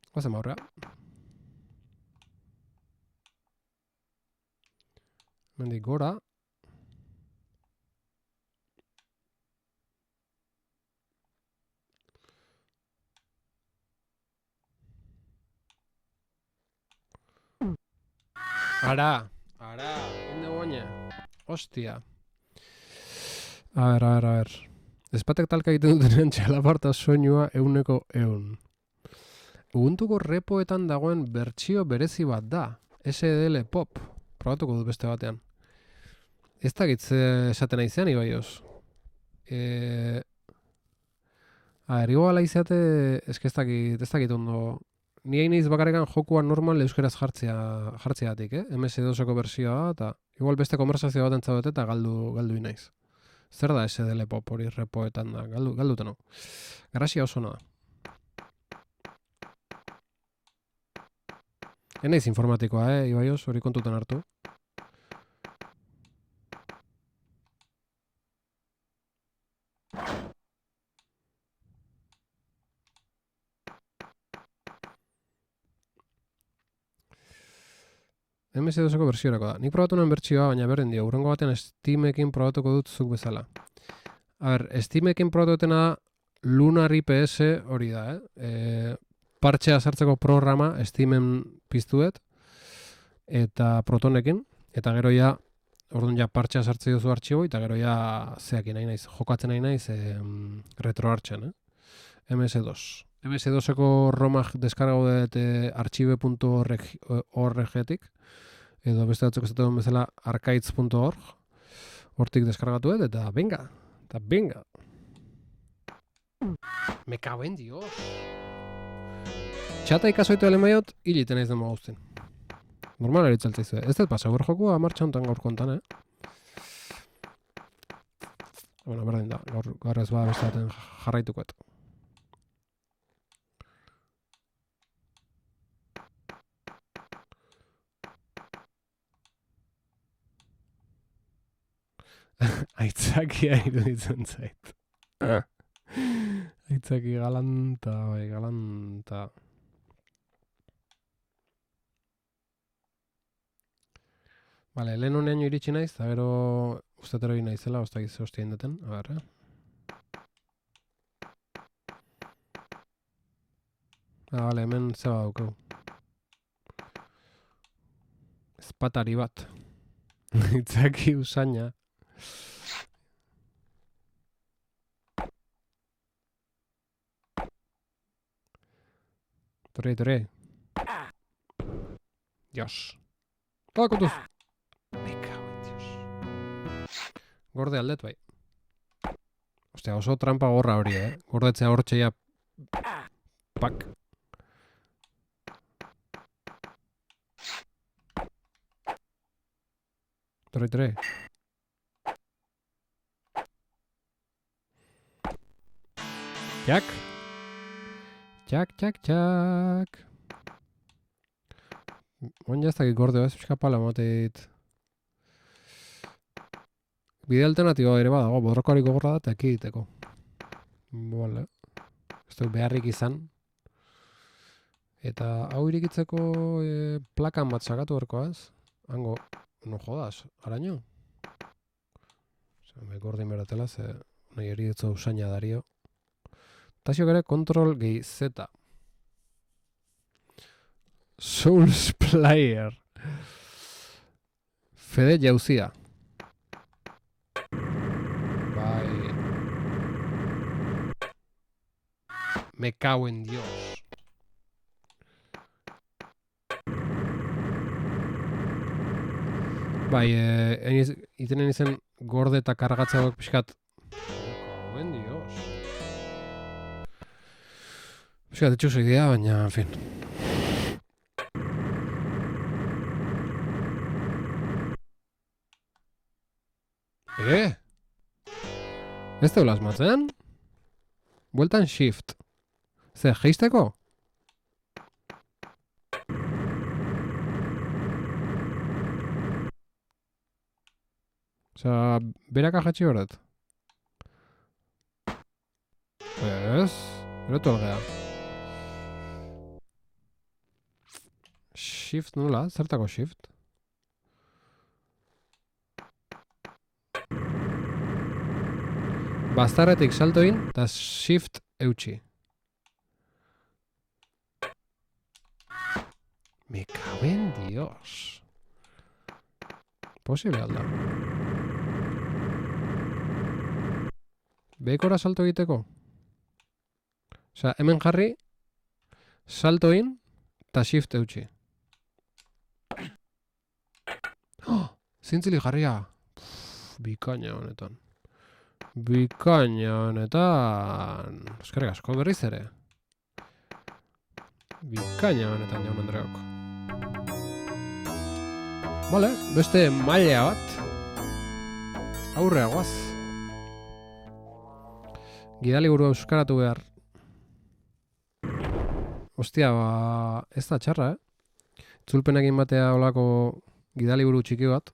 Guazen maurrea. Mendik gora. Ara, inde guaina. Ostia. A ver. Ezpatek talka egiten dutenean txalaparta soinua 100%. Ubuntuko repoetan dagoen bertsio berezi bat da. SDL Pop. Probatuko dut beste batean. Ez dakit esaten aizean, ibaioz. Igual aizeate, ez dakit ondo ni hain naiz bakarrekan jokua normal euskeraz jartzeatik, MS2ko bersioa, eta igual beste konversazio bat entzaudet eta galdu inaiz. Zer da SDL pop hori repoetan da, galduta no. Grazia oso da. Enaiz informatikoa, Ibaioz, hori kontutan hartu. MS2ko bersiorako da. Nik probatu nuen bertsioa, baina berdin dio. Urrengo batean Steamekin probatuko dut zuk bezala. A ber, Steamekin probatu dutena Lunar IPS hori da, partxea sartzeko programa Steamen piztuet, eta Protonekin, eta gero ja, orduan ja partxea sartze duzu artxibo, eta gero ja zeakin nahi naiz, jokatzen nahi naiz retroartxean, MS2. MS2eko romak deskargau dut archive.org-etik, edo beste batzuk ez dut bezala archives.org, hortik deskargatu dut, eta venga. Me cago en Dios. Txata ikasoitu alemaiot, hiliten ez dema guztin. Normal eritzaltzaizu. Ez dut pasa, jokua martxa honetan gaur kontan, Bueno, berdin da, gaur ez bada beste baten jarraitukoet. Aitzakia iruditzen zait. Aitzaki galanta. Vale, lehen honean iritsi naiz, eta gero ustatero egin naizela, oztakiz hostien deten. A ber, vale, hemen zeba daukau. Ezpatari bat. Aitzaki usaina. Torre. Dios. Toda kontuz. Me cago en Dios. Gorde aldet bai. Ostia, oso trampa gorra hori, Gordetzea hortxeia. Pak. Torre. Jak. Oin jaztak gordeo ez, pixka pala mateit. Bide alternatiboa ere badago, bodrokoari gogorra da eta ekiditeko. Vale. Ez dut beharrik izan. Eta hau irikitzeko plakan bat sakatu berko ez? Hango, no jodas, araño? Me gordin beratela, ze nahi eridetzo usaina dario. Tasio gere, Control gehi Z. Souls Player. Fede jauzia. Bai. Me cago en Dios. Bai, itenen izen gorde eta kargatza hauek pixkat. Me cago en Dios. Pixkat, etxuzo idea, baina, en fin. Ez teula asmatzen? Bueltan shift. Zer, geisteko? Osea, berak ajatxi horret? Ez, erotu algea. Shift nula, zertako shift? Bastarretik saltoin, eta shift eutxi. Me cago en Dios. Posible alda. Behekora salto egiteko? Osea, hemen jarri, saltoin, eta shift eutxi. Oh, zintzili jarria. Bikaina honetan. Eskerrik asko berriz ere. Bikaina benetan jaun Andreok. Bale, beste maila bat. Aurrea guaz. Gidaliburu euskaratu behar. Ostia, ez da txarra, Itzulpenekin batea olako gidaliburu txiki bat.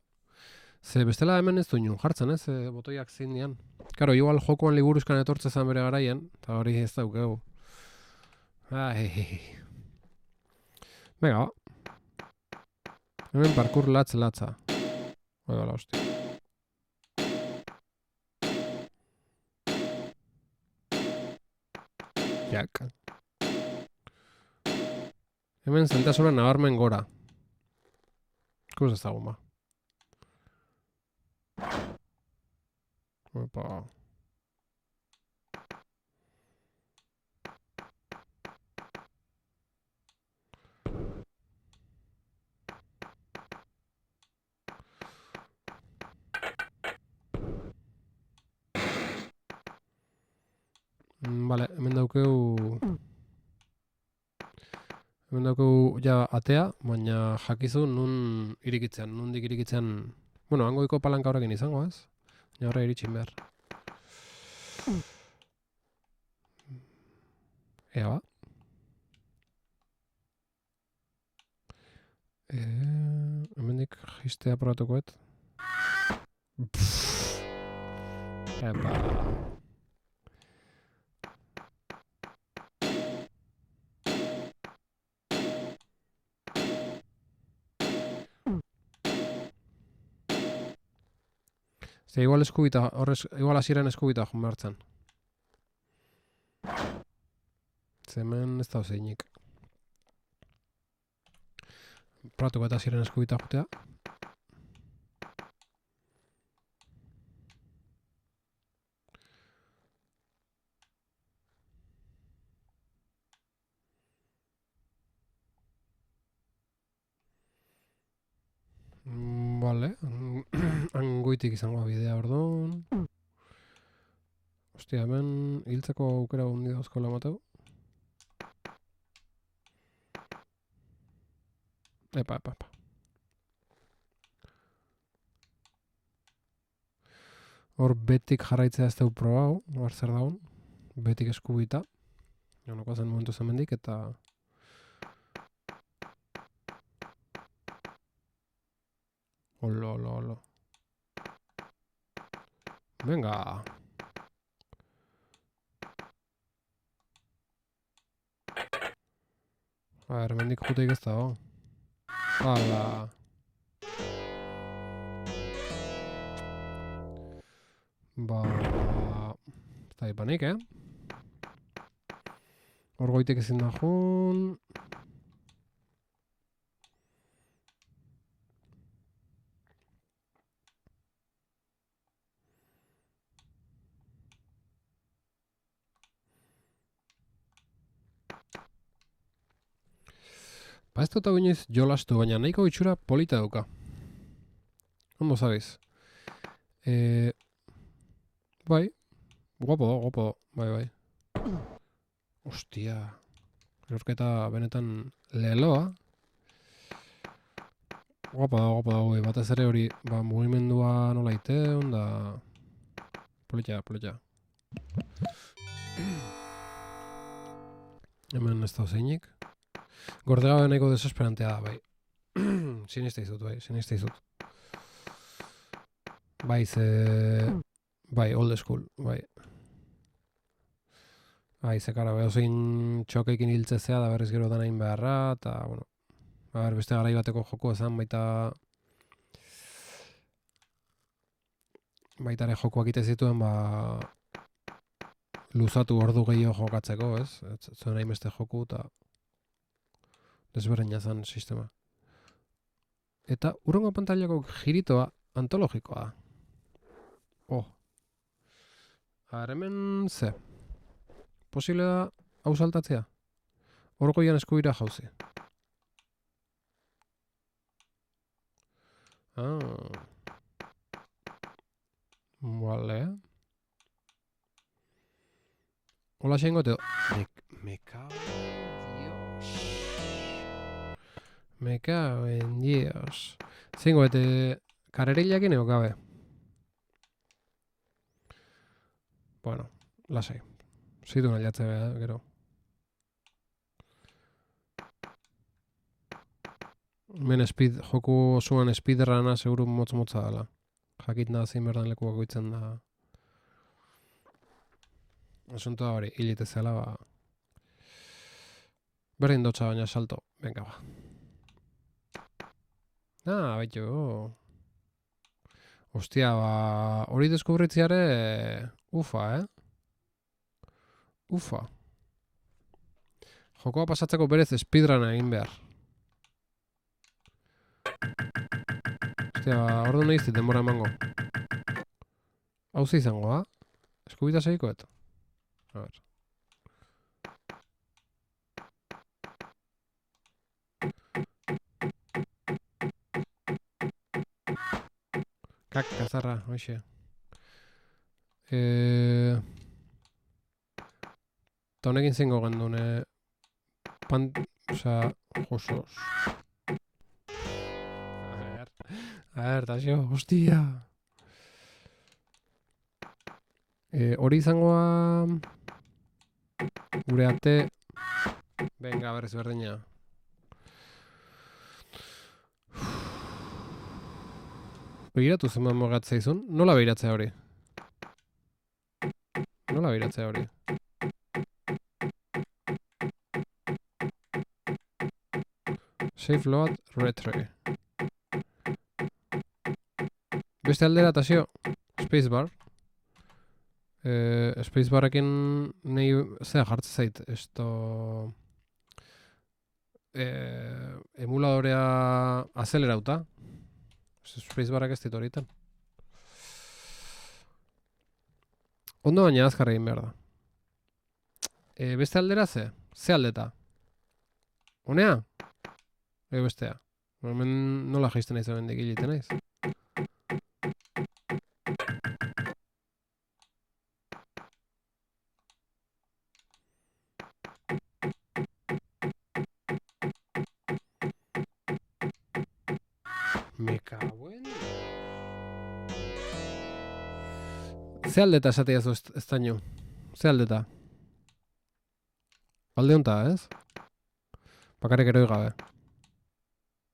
Ze bestela hemen ez du inun jartzen, botoiak zein dian. Karo, igual jokoan liburuzkan etortze zen bere garaien, eta hori ez daukegu. Venga, ba. Hemen parkur latza. Hoi bala, hostia. Jak. Hemen zeltasuna nabarmen gora. Ikus ez dago, ba. Opa. Vale, hemen daukeu ja atea, baina jakizu nundik irikitzen, bueno, hangoiko palanka horrekin izango, ez? Baina horre iritsin behar. Ea ba. Hemendik jistea probatukoet. Epa. Ze igual eskubita, igual hasieran eskubita joan behartzen. Ze hemen ez da zeinik. Probatuko eta hasieran eskubita jutea. Vale, angoitik izango bidea orduan. Ostia, hemen hiltzeko aukera gundi dauzkola mateu. Epa. Hor betik jarraitzea ez dugu probau, hor zer daun. Betik eskubita. Jonoko zen momentu zemendik eta... Olo. Venga. A ver, mendik juteik ez dago. Hala. Ba... Ez da ipanik, Hor goitek ezin da jun... Ba ez dut hau inoiz jolastu, baina nahiko itxura polita dauka. Ondo zabiz. Bai. Guapo, bai. Ostia. Erorketa benetan leloa. Guapo da, batez ere hori, mugimendua nola iteun, da... Polita. Hemen ez da zeinik. Gordegabe nahiko desesperantea da, bai. Siniste izut. Bai, Bai, old school, bai. Bai, kara, behozein txokeikin hiltzezea da berriz gero danain beharra, eta, bueno, beste garai bateko joko ezan, baitare jokoak ite zituen, luzatu ordu gehiago jokatzeko, ez? Zuen hain beste joku, eta desberdina zen sistema. Eta urrengo pantailako giritoa antologikoa. Hemen ze? Posible da hau saltatzea? Horgoian eskubira jauzi. Vale. Hola xengo teo. Me cago, Dios. Me cago en Dios. Zingo, bete karerillakin ego gabe. Bueno, lasai. Zitu nahiatze beha, gero. Hemen joku osuan speedruna seguru motz-motza dela. Jakit da zein berdan leku bakoitzen da. Asuntoa hori, hilite zela, ba. Berdin dotza baina salto. Venga, ba. Baitu. Hostia, ba, hori deskubritziare, ufa, Ufa. Jokoa pasatzeko berez speedruna egin behar. Hostia, ba, ordu nahi izti denbora emango. Hauzi izango, ha? Eskubita segikoet. A ver. Kazarra, hoxe. Ta honekin zingo gendune... Osea, josos. A ver, tasio, hostia. Hori izangoa... Gure arte... Venga, berriz berdina. Begiratu zenbat mogatzea izun? Nola begiratzea hori? Nola begiratzea hori? Save load retry. Beste aldera tasio. Spacebar. Spacebarrekin nahi zea jartzen zait. Esto... emuladorea azelerauta. Spacebarrak ez ditu horietan. Ondo baina azkar egin behar da. Beste aldera ze? Ze aldeta? Honea? Bestea. Hemen nola jaizten naiz hemen egiten naiz? Me cago en... Ze aldeta esatea zu estaino? Ze aldeta? Alde honta, ez? Bakarrik eroi gabe.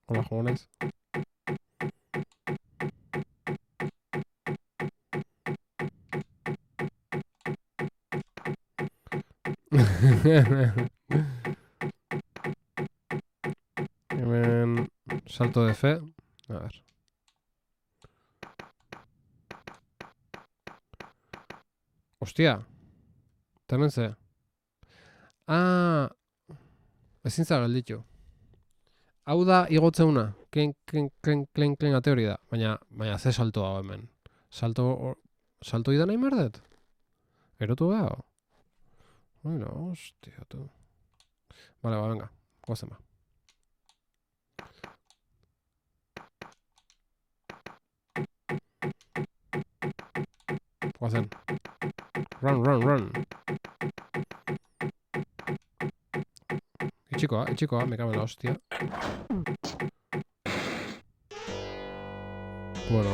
Hola, jogo naiz. Hemen... Salto de fe. A ver. Hostia. Hemen ze. Ezin za gelditu. Hau da igotzeuna. Klen ate hori da. Baina ze salto hau hemen. Salto idan nahi merdet? Erotu behar? Bueno, hostia, tu. Vale, ba, venga. Gozen ba. Gozen. Run. Itxikoa, me cabe la hostia. Bueno.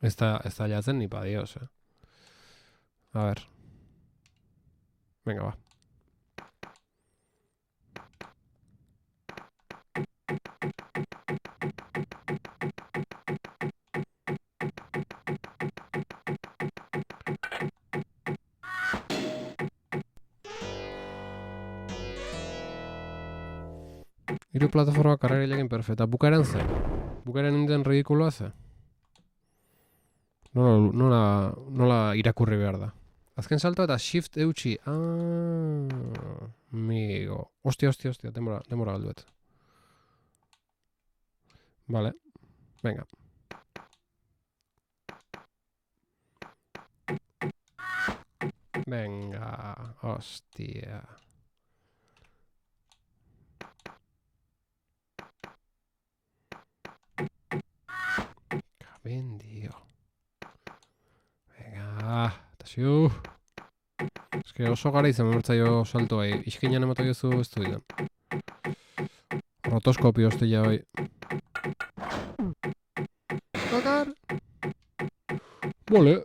Esta jatzen ni pa Dios, A ver. Venga, va. Hiru plataforma karrerilekin perfecta. Bukaeran ze? Bukaeran ninten ridikuloa ze? Nola irakurri behar da? Azken salto eta shift eutxi. Amigo. Hostia. Demora galduet. Vale. Venga. Hostia. Bendio. Venga, tasio. Ez que oso gara izan mertzaio salto bai. Iskinan ematu jozu ez du didan. Rotoskopio hostia bai. Bakar! Bole.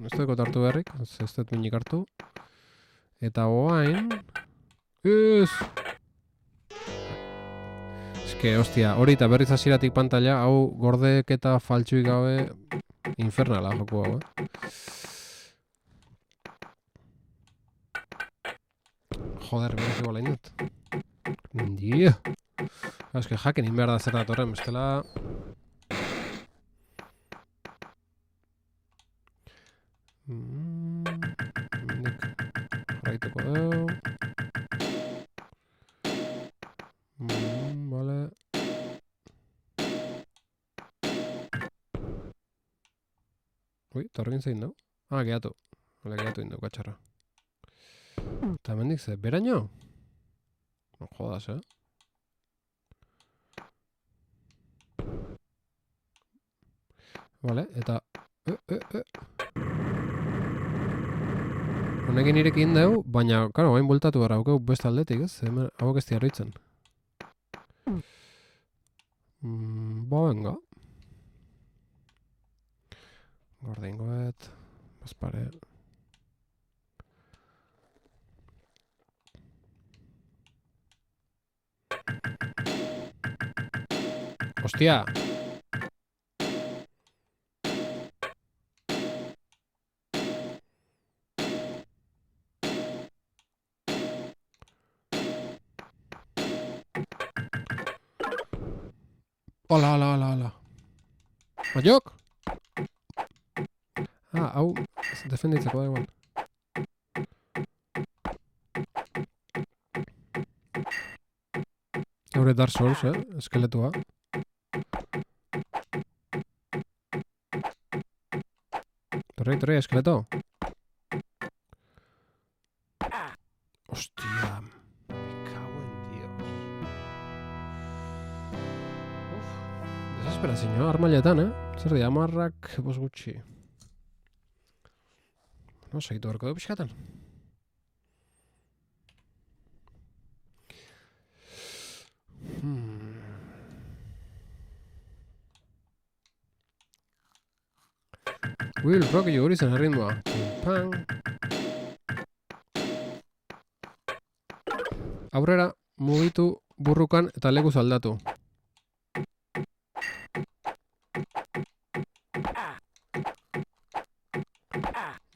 Ez dut hartu beharrik, ez dut minik hartu. Eta oain... Ez! Eske, hostia, hori eta berriz hasieratik pantalla, hau gordek eta faltsuik gabe infernala joko hau, Joder, berriz igual hain dut. Dio! Eske, jaken inbehar da zer datorren, bestela... Jarraituko dugu... Vale... Ui, eta horrekin zein dugu? Ah, gehatu. Vale, gehatu induk, batxarra. Eta hemendik ze, beraino? No jodas, Vale, eta... Honekin irekin dugu, baina, karo, hain bultatu gara, haukeu beste aldetik, ez? Hemen, hauek ez diarritzen. Venga. Gordingoet, bazpare. Hostia! Hola. Baiok? Ah, hau, defenditzeko da igual. Haure Dark Souls, eskeletua. Torrei, eskeleto. Hostia. Me cago en Dios. Uf. Desesperazio, armailetan, Zer di, amarrak, bos gutxi. No, segitu horko du pixkatan. Will rock you hori zen erritmoa. Pang. Aurrera mugitu burrukan eta lekuz aldatu.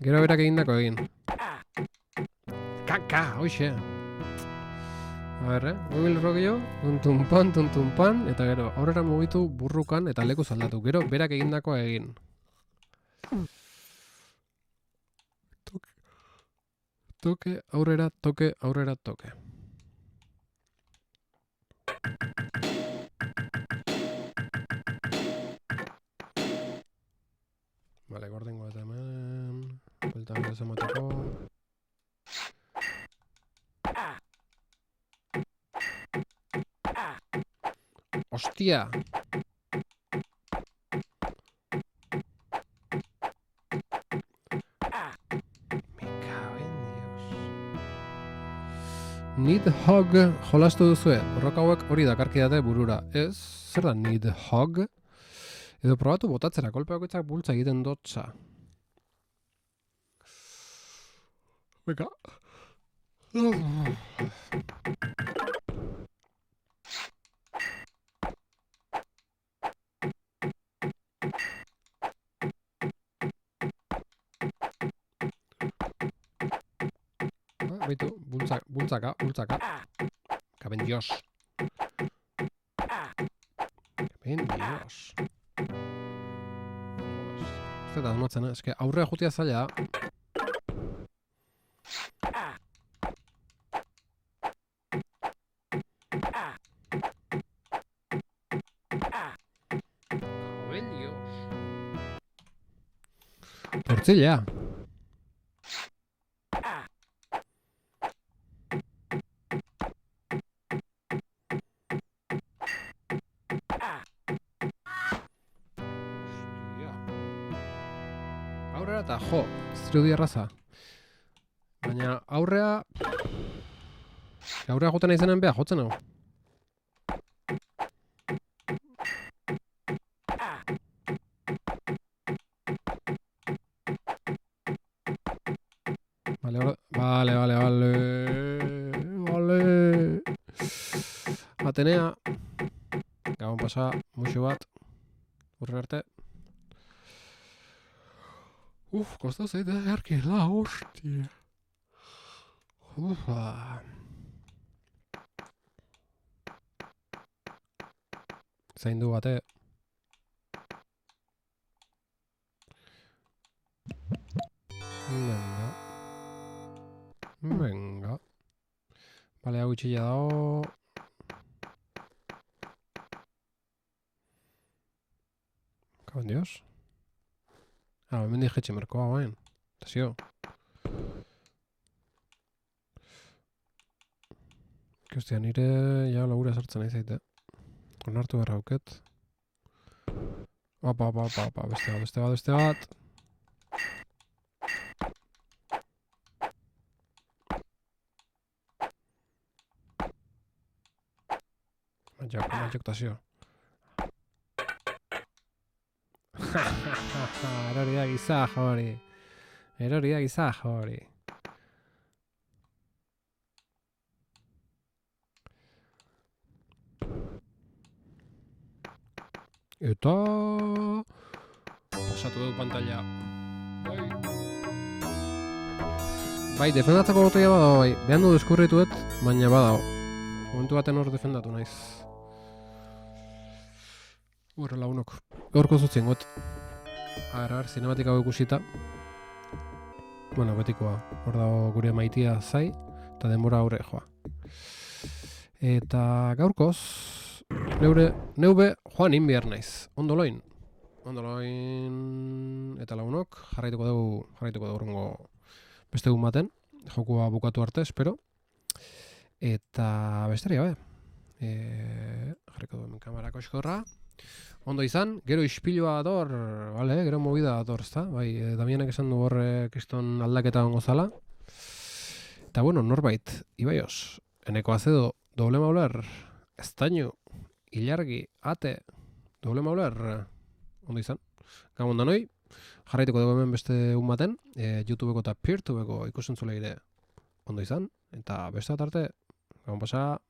Gero berak egindako egin. Kaka, hoxe. A ver, Will rock you, tuntun pan, eta gero aurrera mugitu burrukan eta lekuz aldatu. Gero berak egindako egin. Toke, aurrera, toke. Vale, gordingo eta hemen. Bueltan ez emateko. Hostia! Nidhogg jolastu duzue. Borroka hauek hori dakarkidate burura. Ez, zer da Nidhogg? Edo probatu botatzera, kolpe bakoitzak bultza egiten dotza. Beka. Baitu, bultzaka. Kaben dios. Ez da asmatzen, eske aurrea jutia zaila. Portzilea. Aurrera eta jo, zirudi erraza. Baina aurrea... Gaurra joten aizenan beha, jotzen hau. Vale. Atenea. Gabon pasa, muxu bat. Urren arte. Kosta zaite erkela, hostia. Zaindu bate. Venga. Bale, hau itxilla dago. Kaben dios. Hemen dijetxe merkoa bain. Tazio. Hostia, nire ja lagura sartzen nahi zaite. Onartu berra auket. Opa, beste bat. Matxok tazio. Erori da giza jori. Eta... pasatu dugu pantalla. Bai, defendatzeko botoia badago bai. Behan du deskurrituet, baina badago. Momentu baten hor defendatu naiz. Urre lagunok. Gaurko zutzen got. Cinematika hau ikusita. Bueno, betikoa. Hor dago gure maitia zai, eta denbora aurre joa. Eta gaurkoz, neube joan inbiar naiz. Ondoloin eta lagunok jarraituko dugu urrengo beste egun baten. Jokua bukatu arte, espero. Eta bestari gabe. Jarriko duen kamerako eskorra. Ondo izan, gero ispilua ador, vale, gero movida ador, ezta? Bai, Damienek esan du horre kriston aldaketa ongo zala. Eta bueno, norbait, Ibaioz, Eneko Azedo, doble mauler, estainu, ilargi, ate, doble mauler, ondo izan. Gabon danoi, jarraituko dugu hemen beste baten, YouTubeko eta Peertubeko ikusentzule ere ondo izan, eta beste bat arte, gabon pasa.